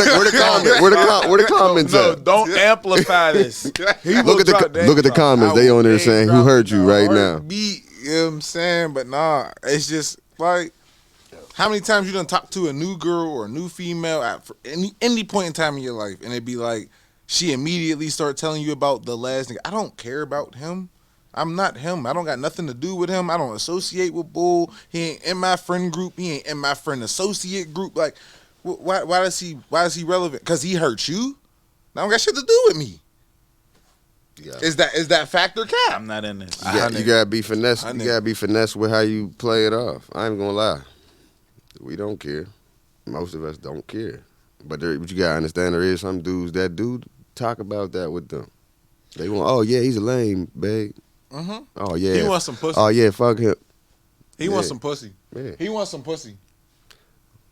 the comments No, at? don't amplify this. He will Look at drop that the drop. comments. I They will on there name saying who drop hurt you the right now. heartbeat, you know what I'm saying? But nah, it's just like how many times you done talk to a new girl or a new female at for any point in time in your life, and it'd be like she immediately start telling you about the last nigga. I don't care about him. I'm not him. I don't got nothing to do with him. I don't associate with Bull. He ain't in my friend group. He ain't in my friend associate group. Like, why is he relevant? Because he hurt you. That don't got shit to do with me. Yeah. Is that factor cap? I'm not in this. You gotta be finesse. I You know. gotta be finesse with how you play it off. I ain't gonna lie. We don't care. Most of us don't care. But you gotta understand, there is some dudes that do talk about that with them. They want, oh yeah, he's a lame, babe. Mm-hmm. Oh yeah, He wants some pussy. oh yeah, fuck him. He wants some pussy. Yeah. He wants some pussy.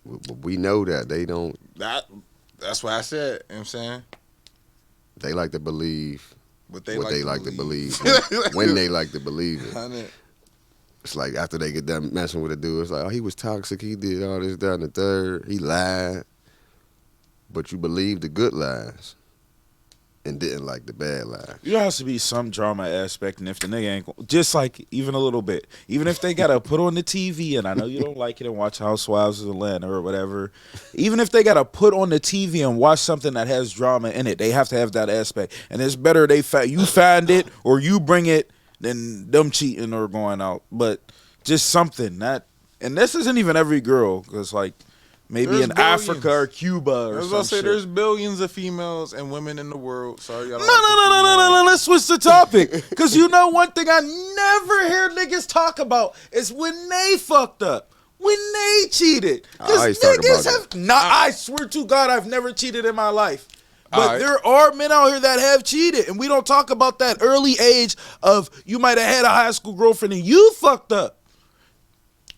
But we know that they don't. That's what I said. You know what I'm saying? They like to believe What what they like to believe when they like to believe it. 100. It's like after they get done messing with a dude, it's like, oh, he was toxic. He did all this, that, and the third. He lied. But you believe the good lies and didn't like the bad lies. There has to be some drama aspect, and if the nigga ain't just like even a little bit, even if they gotta put on the TV, and I know you don't like it and watch Housewives of Atlanta or whatever, even if they gotta put on the TV and watch something that has drama in it, they have to have that aspect. And it's better you find it or you bring it than them cheating or going out. But just something that, and this isn't even every girl, because like maybe There's in billions. Africa or Cuba I or was some gonna say shit. there's billions of females and women in the world. Sorry, y'all. No. Let's switch the topic. Because you know one thing I never hear niggas talk about is when they fucked up. When they cheated. I Because always talk niggas about have not. I swear to God, I've never cheated in my life. But Alright. there are men out here that have cheated. And we don't talk about that early age of you might have had a high school girlfriend and you fucked up.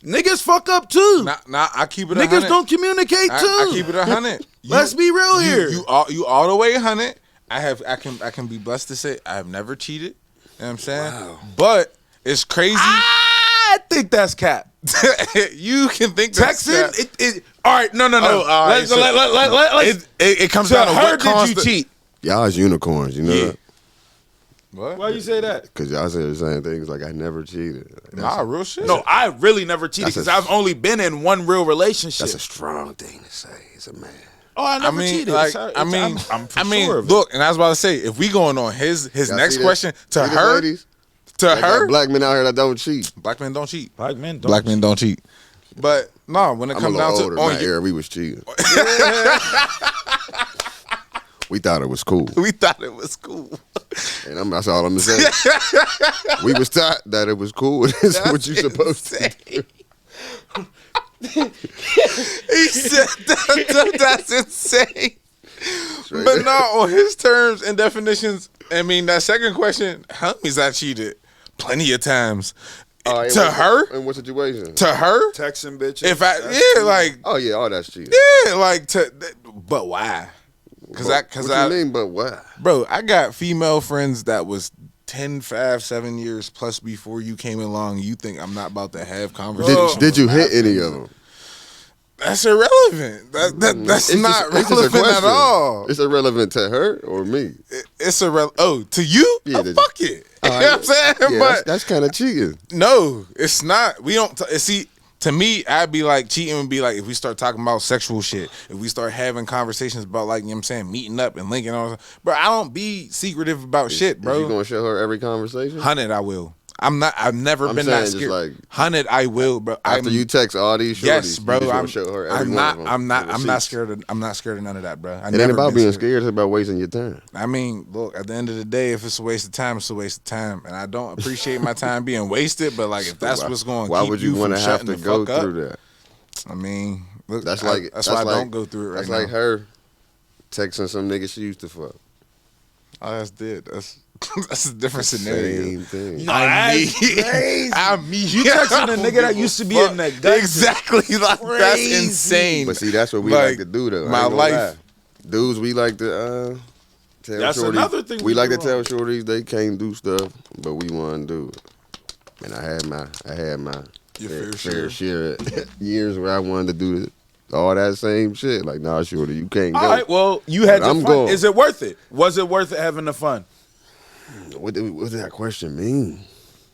Niggas fuck up too. Nah, I keep it. Niggas 100. don't communicate too. I keep it 100. Let's be real here. You all the way 100. I can be blessed to say I have never cheated. You know what I'm saying? Wow. But it's crazy. I think that's cap. You can think that's cap. Texan, all right, no. Oh, all right, Let's it comes to down to her, what did you constant. cheat? Y'all is unicorns, you know Yeah. that? What? Why you say that? Because y'all say the same things like I never cheated. Nah, real shit. No, I really never cheated That's because a- I've only been in one real relationship. That's a strong thing to say. It's a man. Oh, I I never mean, cheated. like, I'm for sure of it. look, and I was about to say, if we going on his Y'all next see that? question to See this, her, ladies? to They got her, black men out here that don't cheat. black men don't cheat. Black men don't. Black men don't cheat. But no, when it I'm a comes little down older. to In on my your, era, we was cheating. We thought it was cool. we thought it was cool. And that's all I'm saying. We was taught that it was cool. This is what you supposed to do. He said that's insane. Straight But up. no, on his terms and definitions, I mean that second question, homies, I cheated plenty of times. Oh, in To what- her? In what situation? To her, Texan bitches. if I That's yeah, cheating. like Oh, yeah, all that's cheating. yeah, like to, but why? What you mean, but what? Bro, I got female friends that was 10, 5, 7 years plus before you came along. You think I'm not about to have conversations? Did you with hit my any friends? of them? That's irrelevant. That's It's not just a relevant at question. all. It's irrelevant to her or me. It's irrelevant. Oh, to you? Yeah, Fuck it. You know what I'm saying? Yeah, But that's kind of cheating. no, it's not. We don't. See, to me, I'd be like, cheating would be like if we start talking about sexual shit, if we start having conversations about, like, you know what I'm saying, meeting up and linking on. Bro, I don't be secretive about shit, bro. Is you gonna show her every conversation? 100, I will. I've never been that saying scared. just like 100, I will, bro. After you text all these shorties, yes, bro. you just I'm, gonna show her every I'm one not. of them I'm not. with I'm not receipts. scared. I'm not scared of none of that, bro. It ain't about being scared. It's about wasting your time. I mean, look. At the end of the day, if it's a waste of time, it's a waste of time, and I don't appreciate my time being wasted. But like, if that's what's going, Why keep would you from want to have shutting to the go fuck through up, that? I mean, look, That's why I don't go through it right That's now. like her texting some nigga she used to fuck. Oh, that's dead. That's a different scenario. Same thing. No, I'm me. that's crazy. I'm me. You texting a nigga that used to be in the gut. Exactly. Like, that's Crazy. insane. But see, that's what we Like, like to do, though. I my ain't gonna life- lie. Dudes, we like to tell That's shorties. another thing we we like do to tell wrong. shorties they can't do stuff, but we want to do it. And I had my Your fair share years where I wanted to do all that same shit. Like, nah, shorty, you can't go. All right, well, you had But your I'm fun. going. Is it worth it? Was it worth it having the fun? What does that question mean?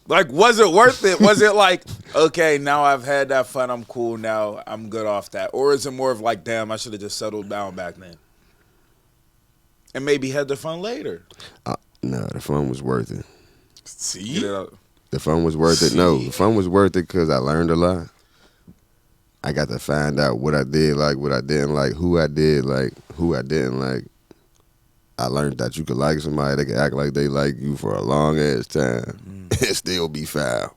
Like, was it worth it? Was it like, okay, now I've had that fun, I'm cool now, I'm good off that? Or is it more of like, damn, I should have just settled down back then? And maybe had the fun later. No, the fun was worth it. Get See, it out. The fun was worth it. No, the fun was worth it because I learned a lot. I got to find out what I did like, what I didn't like, who I did like, who I didn't like. I learned that you could like somebody, they could act like they like you for a long ass time and still be foul.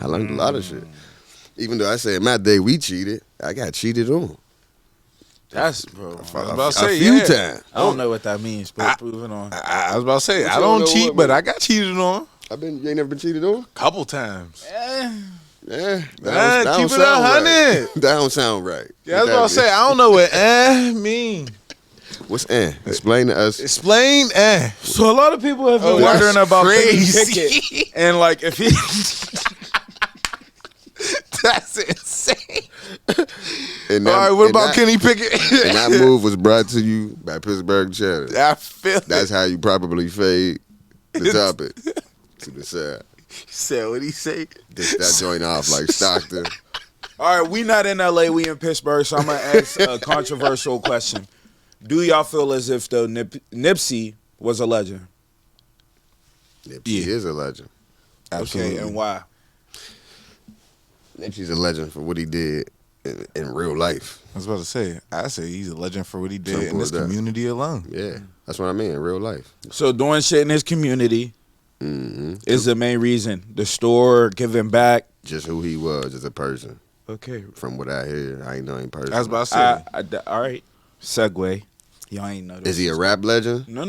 I learned a lot of shit. Even though I said my day we cheated, I got cheated on. That's, bro. about to say, a few yeah. times. I don't know what that means, but moving on. I was about to say, What I you don't don't know cheat, what, but man? I got cheated on You ain't never been cheated on? couple times. Yeah. Nah, keep it sound 100. right. That don't sound right. Yeah, I was about to say, I don't know what mean. What's Explain to us. Explain So a lot of people have been Oh, that's wondering about Kenny crazy. Pickett. And like, if he... That's insane. And All that- right, what and about that- Kenny Pickett? And that move was brought to you by Pittsburgh Cheddar. I feel That's it. how you probably fade the topic to the side. He said what he say. Dish that joint off like Stockton. All right, we not in L.A., we in Pittsburgh, so I'm going to ask a controversial question. Do y'all feel as if, though, Nipsey was a legend? Nipsey is a legend. Absolutely. Okay, and why? Nipsey's a legend for what he did in real life. I was about to say, I say he's a legend for what he did Simple in this as that. community alone. Yeah, that's what I mean, in real life. So doing shit in his community Mm-hmm. is the main reason. The store, giving back. Just who he was as a person. Okay. From what I hear, I ain't know him personally. I was about to say. All right. Segue. Y'all ain't know this. Is he a rap legend? No.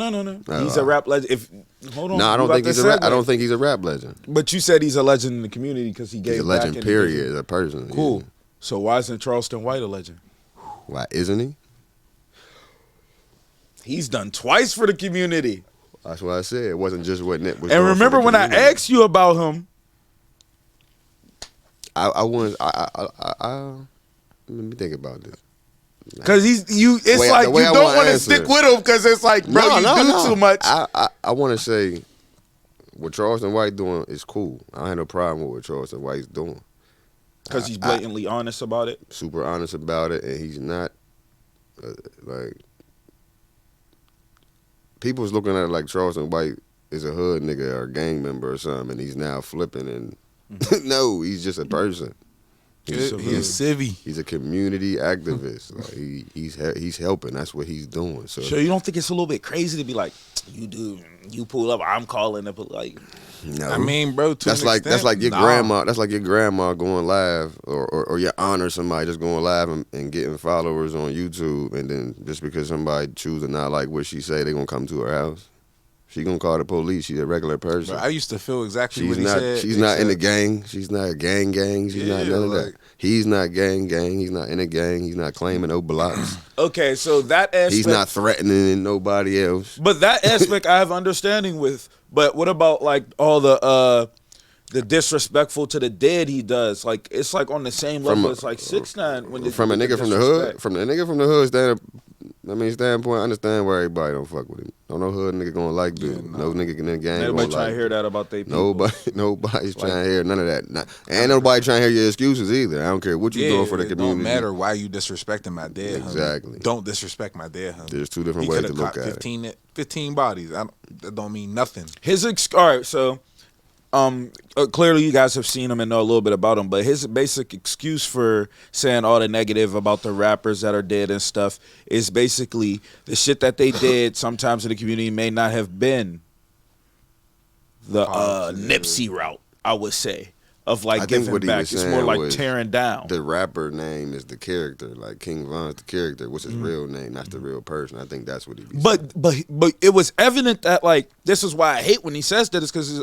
Oh. He's a rap legend. Hold on. No, I you don't about think to he's a rap. I segue. don't think he's a rap legend. But you said he's a legend in the community because he gave He's a back legend, and period, as a person. Cool. Yeah. So why isn't Charleston White a legend? Why isn't he? He's done twice for the community. That's what I said. It wasn't just what Nip was And doing for remember the when I community. asked you about him? let me think about this. Because it's Way- like the you way I don't wanna want to answer stick it. with him because it's like, bro, you do too much. I want to say what Charleston White doing is cool. I ain't no problem with what Charleston White's doing. Because he's blatantly honest about it. Super honest about it, and he's not like people's looking at it like Charleston White is a hood nigga or a gang member or something, and he's now flipping. And no, he's just a person. He's civvy. He's a community activist. Like he's helping. That's what he's doing. So So you don't think it's a little bit crazy to be like, you pull up, I'm calling up, like, no. I mean, bro, to That's an like extent, your nah. grandma. That's like your grandma going live, or your aunt or somebody just going live and getting followers on YouTube, and then just because somebody choose to not like what she say, they gonna come to her house. She gonna call the police. She's a regular person. Bro, I used to feel exactly She's what he not. said. She's not in the except- gang. She's not a gang. She's not Yeah, none of like- that. He's not gang. He's not in a gang. He's not claiming no blocks. okay, so that aspect. He's not threatening nobody else. But that aspect I have understanding with. But what about like all the the disrespectful to the dead he does. Like it's like on the same level. It's like 6ix9ine when from a nigga from the hood, standpoint, I understand why everybody don't fuck with him. Don't no hood nigga gonna like dude. No nigga in the gang. Nobody trying to hear that about they people. Nobody's trying to hear none of that. Ain't nobody trying to hear your excuses either. I don't care what you doing for the community. It don't matter why you disrespecting my dead. Exactly. Homie. Don't disrespect my dead. Homie. There's two different ways to look at 15 bodies. That don't mean nothing. All right, so. Clearly you guys have seen him and know a little bit about him, but his basic excuse for saying all the negative about the rappers that are dead and stuff is basically the shit that they did sometimes in the community may not have been the Nipsey route, I would say, of like giving back. It's more like tearing down. The rapper name is the character, like King Von's the character, which is real name, not the real person. I think that's what he be saying. But it was evident that like this is why I hate when he says that, is because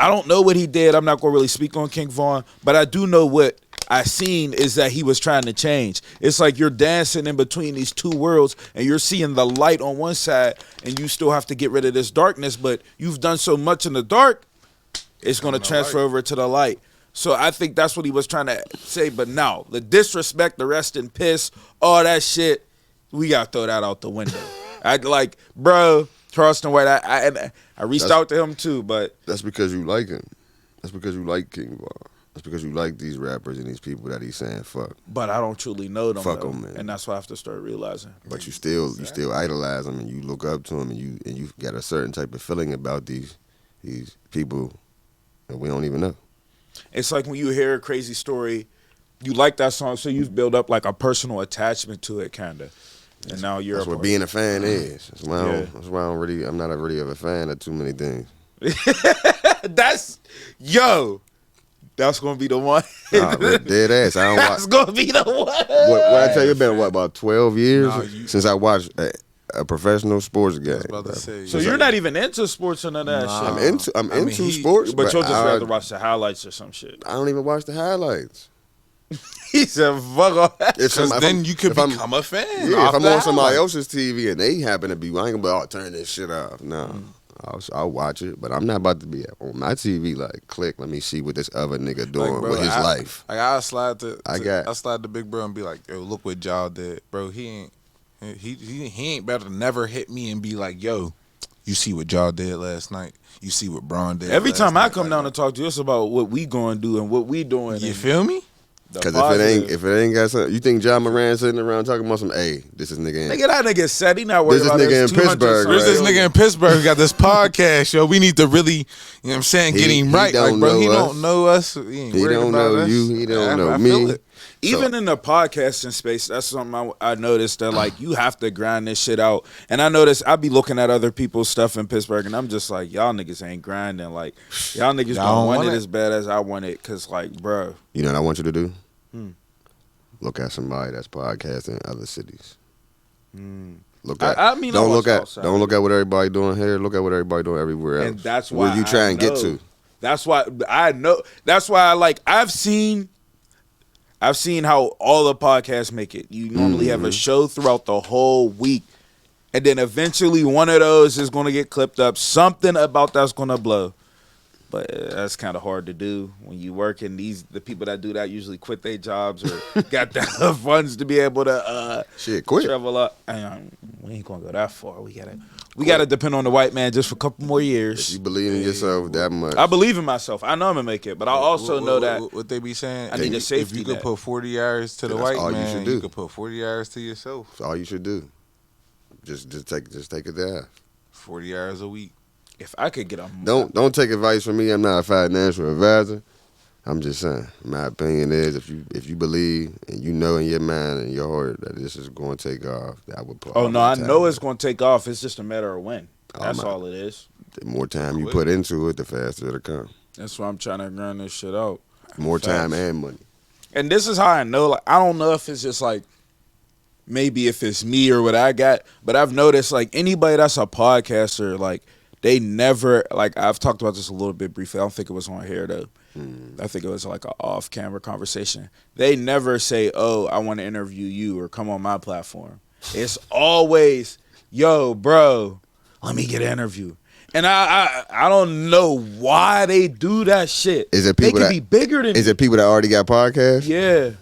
I don't know what he did. I'm not going to really speak on King Von, but I do know what I seen is that he was trying to change. It's like you're dancing in between these two worlds and you're seeing the light on one side and you still have to get rid of this darkness, but you've done so much in the dark, it's going to transfer over to the light. So I think that's what he was trying to say. But now, the disrespect, the rest in piss, all that shit, we got to throw that out the window. Bro, Charleston White, I reached out to him too, but that's because you like him. That's because you like King Von. That's because you like these rappers and these people that he's saying fuck. But I don't truly know them. Fuck them, man. And that's what I have to start realizing. But you still idolize them and you look up to them and you got a certain type of feeling about these people that we don't even know. It's like when you hear a crazy story, you like that song, so you've built up like a personal attachment to it, kinda. And now you're. That's what being a fan is. That's why I'm not really of a fan of too many things. That's gonna be the one. Nah, dead ass. I don't watch. That's gonna be the one. What I tell you, it's been about 12 years since I watched a professional sports game. So you're not even into sports or none of that shit. I'm into sports, but you'll just rather watch the highlights or some shit. I don't even watch the highlights. He said, "Fuck off." Because then you could become a fan. Yeah, if I'm on somebody else's TV and they happen to be, I ain't gonna be, turn this shit off. No, I'll watch it, but I'm not about to be on my TV like, click, let me see what this other nigga doing with his life. Like I slide to Big Bro and be like, yo, look what y'all did, bro. He ain't better to never hit me and be like, yo, you see what y'all did last night. You see what Braun did. Every time I come down to talk to you, it's about what we gonna do and what we doing. You feel me? Because if it ain't got something, you think John Moran sitting around talking about some, hey, this is nigga in. Nigga, that nigga said he not worried about this. This nigga in Pittsburgh. There's this nigga in Pittsburgh got this podcast, yo. We need to really, you know what I'm saying, get him right. Like, bro, he don't know us. He ain't worried about us. He don't know you. He don't know me. Even in the podcasting space, that's something I noticed that like you have to grind this shit out. And I noticed I be looking at other people's stuff in Pittsburgh, and I'm just like, y'all niggas ain't grinding. Like y'all niggas don't want it as bad as I want it. Cause like, bro, you know what I want you to do? Look at somebody that's podcasting in other cities. Look at. Don't look at what everybody doing here. Look at what everybody doing everywhere else. And that's why where you try and get to. That's why I know. That's why I like. I've seen how all the podcasts make it. You normally have a show throughout the whole week, and then eventually one of those is going to get clipped up. Something about that's going to blow. But that's kind of hard to do when you work. And the people that do that usually quit their jobs or got the funds to be able to quit. Travel up. We ain't gonna go that far. We gotta depend on the white man just for a couple more years. If you believe in yourself that much. I believe in myself. I know I'm gonna make it, but I also know that what they be saying. I need a safety. If you could put 40 hours to the white man, you could put 40 hours to yourself. That's all you should do. Just take it there. 40 hours a week. If I could get a don't take advice from me. I'm not a financial advisor. I'm just saying. My opinion is if you believe and you know in your mind and your heart that this is going to take off, I would put. Oh no, I know it's going to take off. It's just a matter of when. That's all it is. The more time you put into it, the faster it'll come. That's why I'm trying to grind this shit out. More time and money. And this is how I know. Like I don't know if it's just like maybe if it's me or what I got, but I've noticed like anybody that's a podcaster, like. They never, like, I've talked about this a little bit briefly. I don't think it was on here, though. I think it was like an off-camera conversation. They never say, oh, I want to interview you or come on my platform. It's always, yo, bro, let me get an interview. And I don't know why they do that shit. Is it they people could that be bigger than Is it people that already got podcasts? Yeah.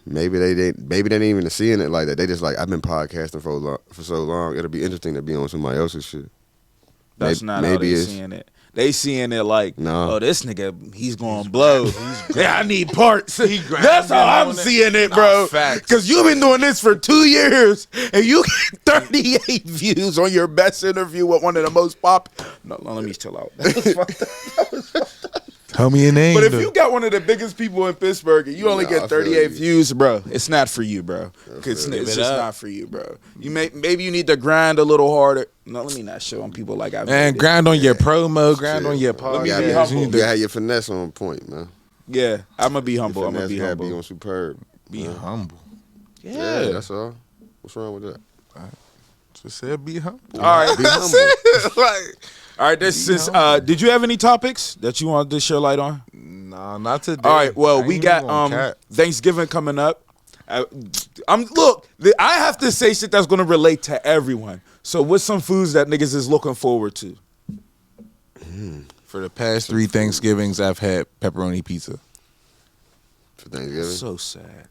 Maybe they didn't even seeing it like that. They just like, I've been podcasting for so long. It'll be interesting to be on somebody else's shit. That's not how they seeing it. They seeing it like, No. oh, this nigga, he's going to blow. Yeah, I need parts. That's how I'm seeing it, bro. Because you've been doing this for 2 years, and you get 38 views on your best interview with one of the most popular. No, let me chill out. Tell me your name. But if you got one of the biggest people in Pittsburgh and you only get 38 views, bro, it's not for you, bro. It's just not for you, bro. Maybe you need to grind a little harder. No, let me not show on people like I. Man, grind on your promo, grind on your podcast. You gotta have your finesse on point, man. Yeah, I'm gonna be humble. I'm gonna be humble. Be on superb. Be humble. Yeah, that's all. What's wrong with that? Just said be humble. All right, be humble. All right, this is. Did you have any topics that you wanted to share light on? Nah, not today. All right, well, we got Thanksgiving coming up. I have to say shit that's gonna relate to everyone. So, what's some foods that niggas is looking forward to? For the past 3 Thanksgivings, I've had pepperoni pizza. For Thanksgiving? So sad.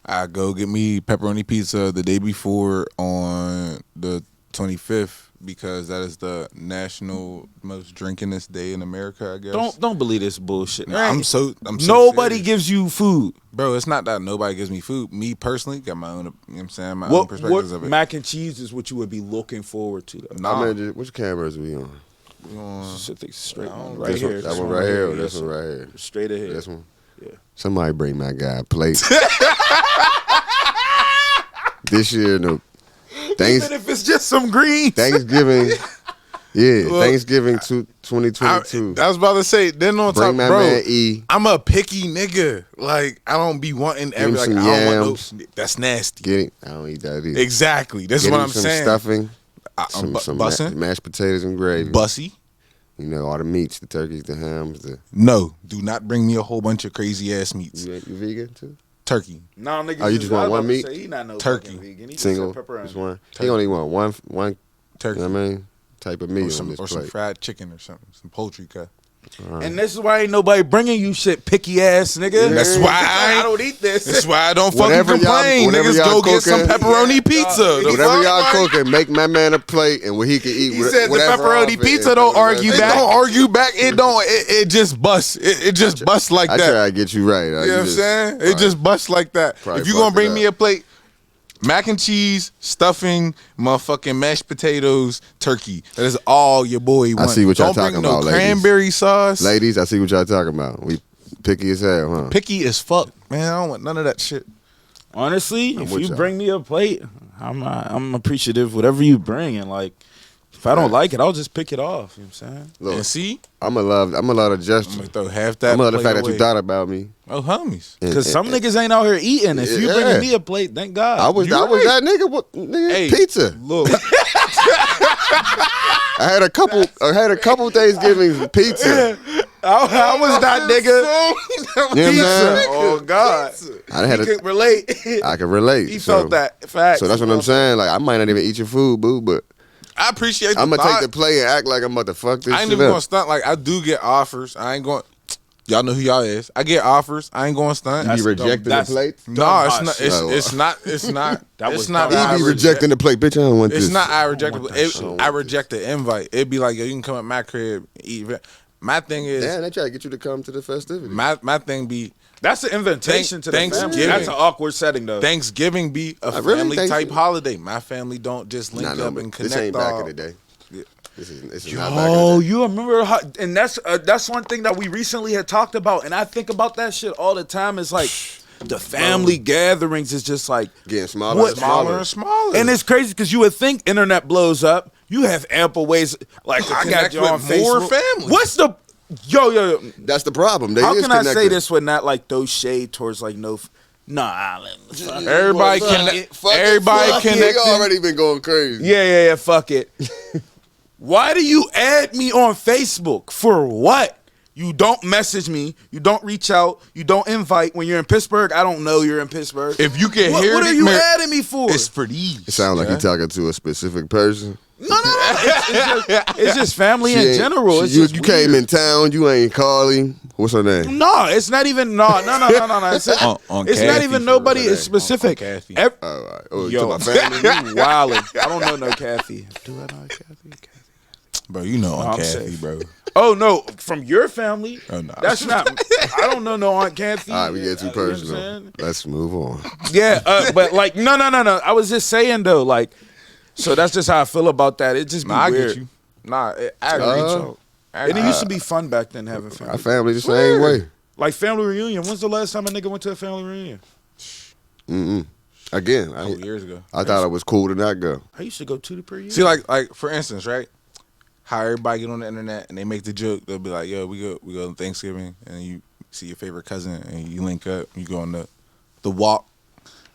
I go get me pepperoni pizza the day before on the 25th because that is the national most drinkingest day in America, I guess. Don't believe this bullshit. Nah, I'm so nobody serious. gives you food. Bro, it's not that nobody gives me food. Me personally got my own, you know what I'm saying, my own perspectives of it. Mac and cheese is what you would be looking forward to, though. Nah. Which cameras are we on? Straight on, Right here. That one right here or this one right here? Straight ahead. This one? Yeah. Somebody bring my guy a plate. This year, no. Even if it's just some greens. Thanksgiving. Yeah, Look, Thanksgiving 2022. I was about to say, then on Bring top, my bro, man E. I'm a picky nigga. Like, I don't be wanting every, like, I some don't want yams. no, that's nasty. Get it? I don't eat that either. Exactly. This is Get what him I'm some saying. Stuffing. Some bussin'. Mashed potatoes and gravy. Bussy. You know, all the meats, the turkeys, the hams. No, do not bring me a whole bunch of crazy ass meats. You vegan too? Turkey. No, nigga. Oh, you just want one meat? He not no Turkey. Vegan. He Single. Just pepperoni. Just one. He only want one. Turkey. You know what I mean? Type of meat Or some plate. fried chicken or something. Some poultry cut. And this is why ain't nobody bringing you shit, picky ass nigga. That's why I don't eat this. That's why I don't Whatever fucking complain. whatever Niggas y'all go get some cooking. pepperoni pizza. The Whatever fuck, y'all like? cooking, make my man a plate and what he can eat. He said the whatever pepperoni off it pizza and don't put it argue back. back. It don't argue back. It don't. It just busts. It just busts like I that. try to get you right. You know what I'm saying? It just busts like that. probably If you gonna fucked bring it me up. a plate, mac and cheese, stuffing, motherfucking mashed potatoes, turkey. That is all your boy wants. see what y'all Don't bring talking no about, ladies. cranberry sauce. Ladies, I see what y'all talking about. We picky as hell, huh? Picky as fuck, man. I don't want none of that shit. Honestly, if with you y'all. bring me a plate, I'm appreciative. Whatever you bring, and like, if I don't like it, I'll just pick it off. You know what I'm saying? Look, And see, I'm a lot of gesture. I'm gonna throw half that. I'm gonna love the plate fact that away. you thought about me. Oh, homies. Because some niggas ain't out here eating. If you Yeah. bringing me a plate, thank God. I was that nigga. What nigga? Hey, Pizza. Look, I had a couple Thanksgivings pizza. I was that nigga. You know what I'm saying? Oh God, I had he could relate. I can relate. He so, felt that fact. So that's what I'm saying. Like I might not even eat your food, boo, but I appreciate. I'm gonna thought. take the play and act like I'm about to fuck this I ain't shit even up. gonna stunt. Like I do get offers. I ain't going. Y'all know who y'all is. I get offers. I ain't going to stunt. You be rejecting the that's- plate? No, it's Dumb not. shit. It's not. It's not. That it's was not. dumb. I He be reject- rejecting the plate, bitch. I don't want It's this. not. I reject want it. that shit. I reject the invite. It'd be like, yo, you can come at my crib. Eat. My thing is, Damn, they try to get you to come to the festivity. my thing be That's an invitation to the family. Thanksgiving. That's an awkward setting, though. Thanksgiving be a really family think type so. holiday. My family don't just link Nah, up but and connect. this ain't back all. in the day. Yeah. This is not back in Oh, the day. you remember how? And that's one thing that we recently had talked about, and I think about that shit all the time. Is like the family gatherings is just like Getting smaller What- and smaller. and smaller. And it's crazy because you would think internet blows up. You have ample ways, like I got connect you on with more Facebook. family. What's the yo? That's the problem. They How is can I say connected. this with not like those shade towards like no? Nah, Everybody everybody We connecting. already been going crazy. yeah. Fuck it. Why do you add me on Facebook for what? You don't message me. You don't reach out. You don't invite. When you're in Pittsburgh, I don't know you're in Pittsburgh. If you can hear what are it, you man, adding me for? it's for these. It sounds like you're talking to a specific person. No. It's just family in general. It's you just you came weird. in town. You ain't calling. What's her name? No, it's not even no. It's On it's not Kathy even for nobody. real. It's specific. On Kathy. Oh, all right. Oh, Yo, to my family. you wildin'. I don't know no Kathy. Do I know Kathy? Bro, you know I'm Aunt Kathy, safe. bro. Oh no, from your family. Oh, no. That's not. I don't know no Aunt Kathy. All right, we get too You know what I'm personal. saying? Let's move on. Yeah, but like no. I was just saying though, like, so that's just how I feel about that. It just be Nah, I weird. get you. Nah, I agree. Uh, And it used to be fun back then having family. Our family the same way. Like family reunion. When's the last time a nigga went to a family reunion? Again, A couple years ago. I thought it was cool to not go. I used to go 2 per year. See, like for instance, right? How everybody get on the internet and they make the joke. They'll be like, "Yo, we go on Thanksgiving," and you see your favorite cousin and you link up. You go on the walk,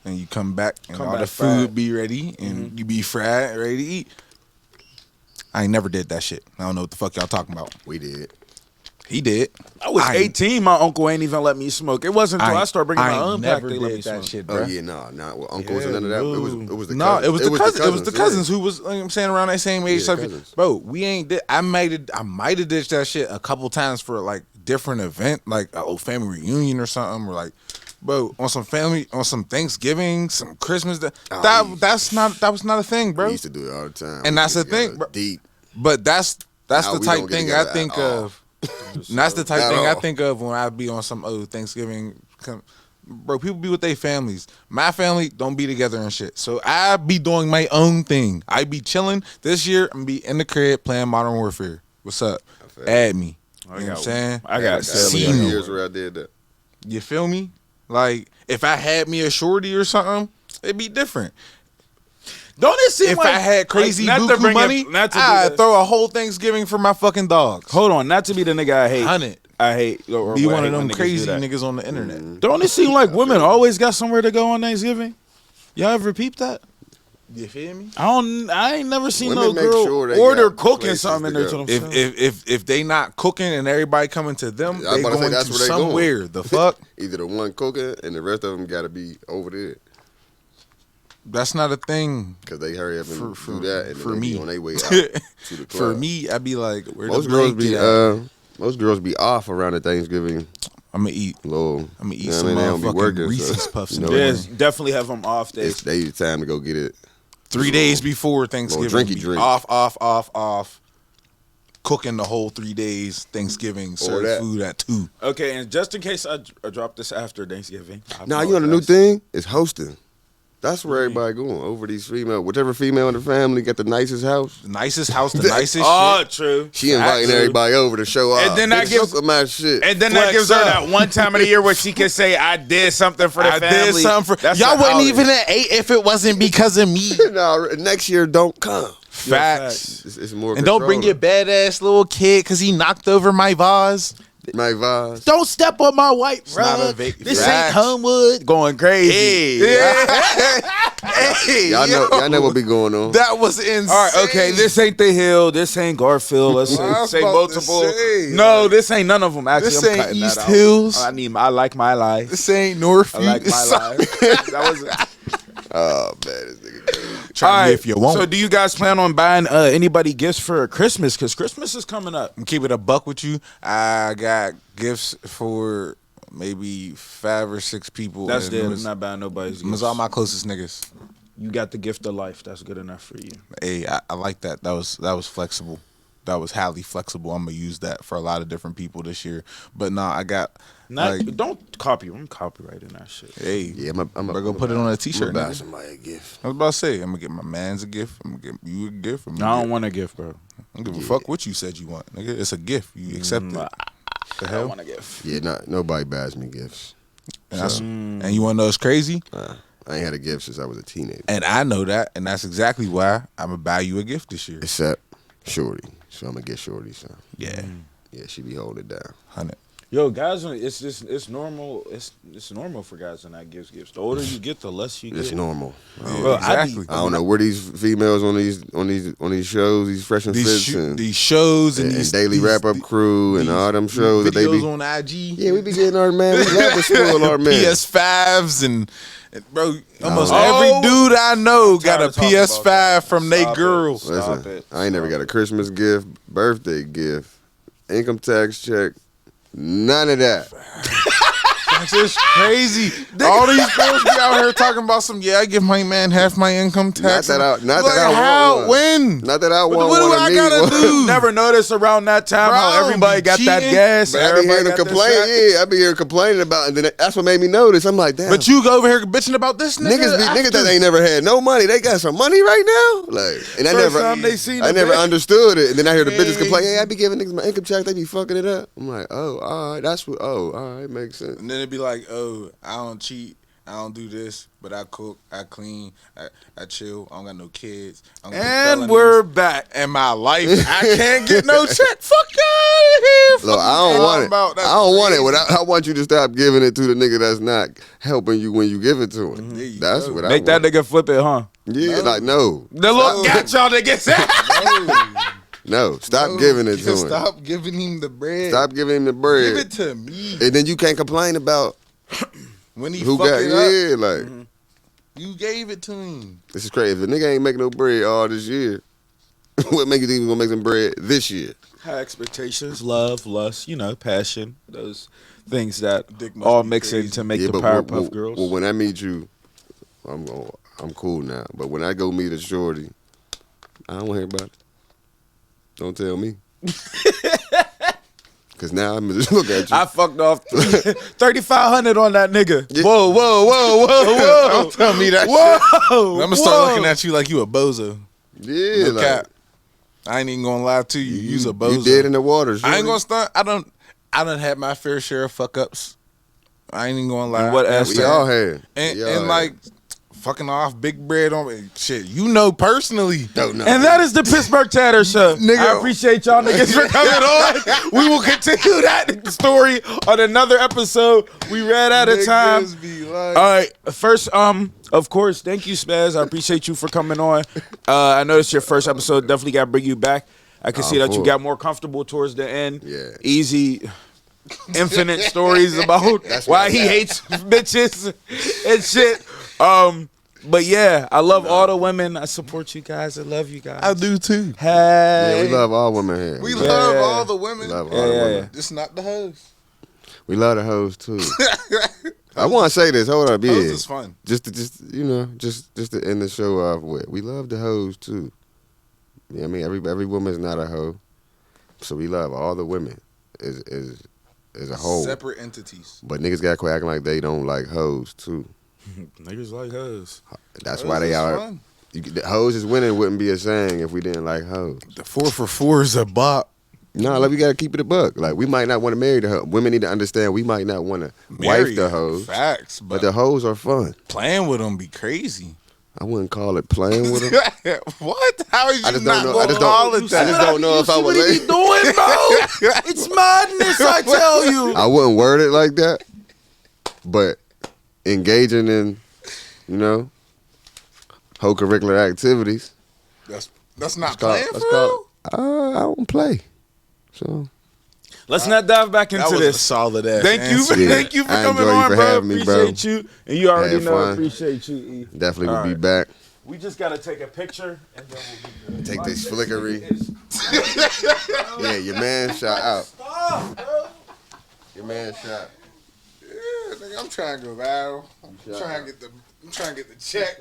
and you come back and all the food fried. be ready and you be fried, ready to eat. I ain't never did that shit. I don't know what the fuck y'all talking about. We did. He did. I was 18. My uncle ain't even let me smoke. It wasn't until I started bringing my own pack never they let me did smoke. that shit, Oh bro. yeah, nah, with uncles and none of that. It was the No, cousins. it was the cousins. It was the yeah. cousins who was, like I'm saying, around that same age. Yeah, So, cousins. bro, we ain't. I might have ditched that shit a couple times for like different event, like a family reunion or something, or like, bro, on some Thanksgiving, some Christmas. That was not a thing, bro. We used to do it all the time. And We that's the get together thing, bro. Deep. But that's Now the we type don't get thing I together think at all. of. And that's the type At thing I all. think of when I be on some Thanksgiving. Bro, people be with their families. My family don't be together and shit. So I be doing my own thing. I be chilling. This year I'm be in the crib playing Modern Warfare. What's up? Add me. You know what I'm saying? I got See several me. years where I did that. You feel me? Like if I had me a shorty or something, it'd be different. Don't it seem If like I had crazy like, not to buku bring money, it, not to be I'd the- throw a whole Thanksgiving for my fucking dogs. Hold on, not to be the nigga I hate. 100. I hate. Or Be I one hate of when them niggas crazy do that. niggas on the internet. Don't it seem like women always got somewhere to go on Thanksgiving? Y'all ever peep that? You feel me? I ain't never seen Women no make girl sure they order got cooking places something in to there. go. To themselves. If they not cooking and everybody coming to them, I was they about to say, going that's to where they going. somewhere. The fuck? Either the one cooking and the rest of them got to be over there That's not a thing because they hurry up and For- do that and for then they me. be on their way out to the club. for me. I'd be like, where most the girls be blanket at? most girls be off around the Thanksgiving. I'm gonna eat. Little, I'm gonna eat you know some what I mean? They don't be motherfucking working, Reese's so, Puffs you in know, the morning. Yes, definitely have them off days. It's they time to go get it. 3 days before Thanksgiving. drinky be drink. Off. Cooking the whole 3 days. Thanksgiving. Serve that. food at 2. Okay, and just in case I drop this after Thanksgiving. Now you know the new thing is hosting. That's where everybody going over these female. Whichever female in the family got the nicest house. The nicest house, the nicest Oh, shit. true. She inviting True. everybody over to show off. And then that Bitch, gives- look at my shit. And then that Flex gives her up. that one time of the year where she can say, "I did something for the I family." did something for That's y'all. the Wouldn't holiday. even at 8 if it wasn't because of me. no, next year don't come. Facts. It's more. And don't bring your controlling. badass little kid because he knocked over my vase. my vase. Don't step on my white not a rug. This Facts. ain't Homewood. Going crazy. Hey, Y'all know what be going on. That was insane. All right, okay. This ain't the Hill. This ain't Garfield. Let's I was say about to multiple. say, No, this ain't none of them. Actually, This I'm ain't cutting East that out. Hills. I like my life. This ain't Northview. I like my life. That was. Oh man, this nigga crazy. Try All me right. if you want. So, do you guys plan on buying anybody gifts for Christmas? Because Christmas is coming up. I'm keep it a buck with you. I got gifts for maybe 5 or 6 people. That's and it. it I'm was, not buying nobody's it was gifts. all my closest niggas. You got the gift of life. That's good enough for you. Hey, I like that. That was flexible. That was highly flexible. I'm gonna use that for a lot of different people this year. But nah, I got like, Don't copy. I'm copywriting that shit. hey, Yeah, I'm bro, go put it on a t-shirt. I'm gonna buy Nigga. somebody a gift. I was about to say, I'm gonna get my man's a gift. I'm gonna get you a gift. I'm I gonna don't get, want a gift, bro. I don't give a fuck what you said you want, nigga. It's a gift. You accept it. The I don't hell? want a gift. Yeah, nobody buys me gifts. And, and you wanna know it's crazy? I ain't had a gift since I was a teenager. And I know that, and that's exactly why I'm gonna buy you a gift this year. Except Shorty. So I'm gonna get Shorty some. Yeah, Yeah, she be holding it down. 100. Yo, guys, it's normal. It's normal for guys to not give gifts. The older you get, the less you It's get. normal. Well, exactly. I don't know where these females on these shows, these Fresh and Fits and These shows and these Daily these, Wrap Up Crew and all them shows that they videos be on IG. Yeah, we be getting our man. We love to spoil our man. PS5s and bro, almost No. every dude I know got a tired of talking about PS5 that. from they Stop it. girl. Stop Listen, it. I ain't never got a Christmas gift, birthday gift, income tax check, none of that. That's just crazy. All these girls be out here talking about some. Yeah, I give my man half my income tax. Not that I like, want how? one. When? Not that I want What do one I of me. gotta do? Never noticed around that time how Bro, everybody be got that cheating. gas. But I be everybody hearing them got that complain. shit. Yeah, I be hearing complaining about it. And then that's what made me notice. I'm like, damn. But you go over here bitching about this nigga. Niggas that ain't never had no money, they got some money right now. Like, and First time they seen I the never bitch. understood it. And then I hear the bitches complain, hey, I be giving niggas my income check, they be fucking it up. I'm like, oh, all right, all right, makes sense. And then it'd be like, oh, I don't cheat, I don't do this, but I cook, I clean, I chill, I don't got no kids. I don't got And felonies. we're back. In my life, I can't get no check. Fuck you out of here. Look, I don't want it. That's I don't want it. crazy. I want you to stop giving it to the nigga that's not helping you when you give it to him. There you That's go. what I Make want. that nigga flip it, huh? Yeah, like no. The look got y'all niggas. No, stop No, giving it to him. Stop giving him the bread. Stop giving him the bread. Give it to me. And then you can't complain about When he who fuck got it up, yeah, like you gave it to him. this is crazy. If a nigga ain't making no bread all this year, what make you think he's gonna make some bread this year? High expectations, love, lust, passion. Those things that Dick must all be mix crazy. in to make the but Powerpuff Girls. Well, when I meet you, I'm cool now. But when I go meet a shorty, I don't want to hear about it. Don't tell me. Cause now I'm just look at you. I fucked off 3,500 on that nigga. Yeah. Whoa. Don't tell me that shit. I'm gonna start looking at you like you a bozo. Yeah, No like cap. I ain't even gonna lie to you. You's a bozo. you dead in the water. I ain't shorty. gonna stunt. I done had my fair share of fuck ups. I ain't even gonna lie. And what aspect? We all had. And, We all and had. like fucking off big bread on me. Shit, you know personally. Don't know. And that is the Pittsburgh Tatter Show. Nigga. I appreciate y'all niggas for coming on. We will continue that story on another episode. We ran out of time. Niggas be like- All right. First, of course, thank you, Spazz. I appreciate you for coming on. I know it's your first episode. Definitely got to bring you back. I can see that you full. got more comfortable towards the end. Yeah. Easy. Infinite stories about That's why what he I got. hates bitches and shit. But yeah, I love all the women. I support you guys. I love you guys. I do too. Hey. Yeah, we love all women here. We love, love Yeah. all the women. love all Yeah, the yeah, women. yeah. Just not the hoes. We love the hoes too. I want to say this. Hold up, yeah. Hoes is fun. Just to end the show off with, we love the hoes too. Yeah, I mean every woman's not a hoe, so we love all the women as a whole. Separate entities. But niggas got quit acting like they don't like hoes too. Niggas like hoes. That's Hoes why they is are. fun. The hoes is winning wouldn't be a saying if we didn't like hoes. The 4 for 4 is a bop. No, like we gotta keep it a buck. Like we might not want to marry the hoe. Women need to understand we might not want to wife the hoes, Facts, but but the hoes are fun. playing with them be crazy. I wouldn't call it playing with them. What? How is you I just not don't know. I gonna just call don't. it I that? just don't know if I would. What are you doing, bro? It's madness, I tell you. I wouldn't word it like that, but engaging in, co-curricular activities. That's not Let's call- playing let's for call real? it- I don't play, so Let's not dive back into That was this. a solid ass. Thank you, answer. Yeah. thank you for I coming enjoy you on, for bro. having me, bro. Appreciate you, and you already Had know. fun. Appreciate you, E. definitely All will be right. back. We just gotta take a picture, and then we'll be good. Take this flickery. Yeah, your man shot out. Stop, bro. Your man shot. Yeah, nigga, I'm trying to go viral. I'm trying to get the check.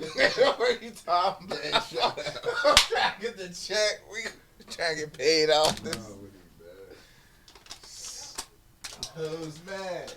What are you talking about? I'm trying to get the check. We trying to get paid off this. Who's mad?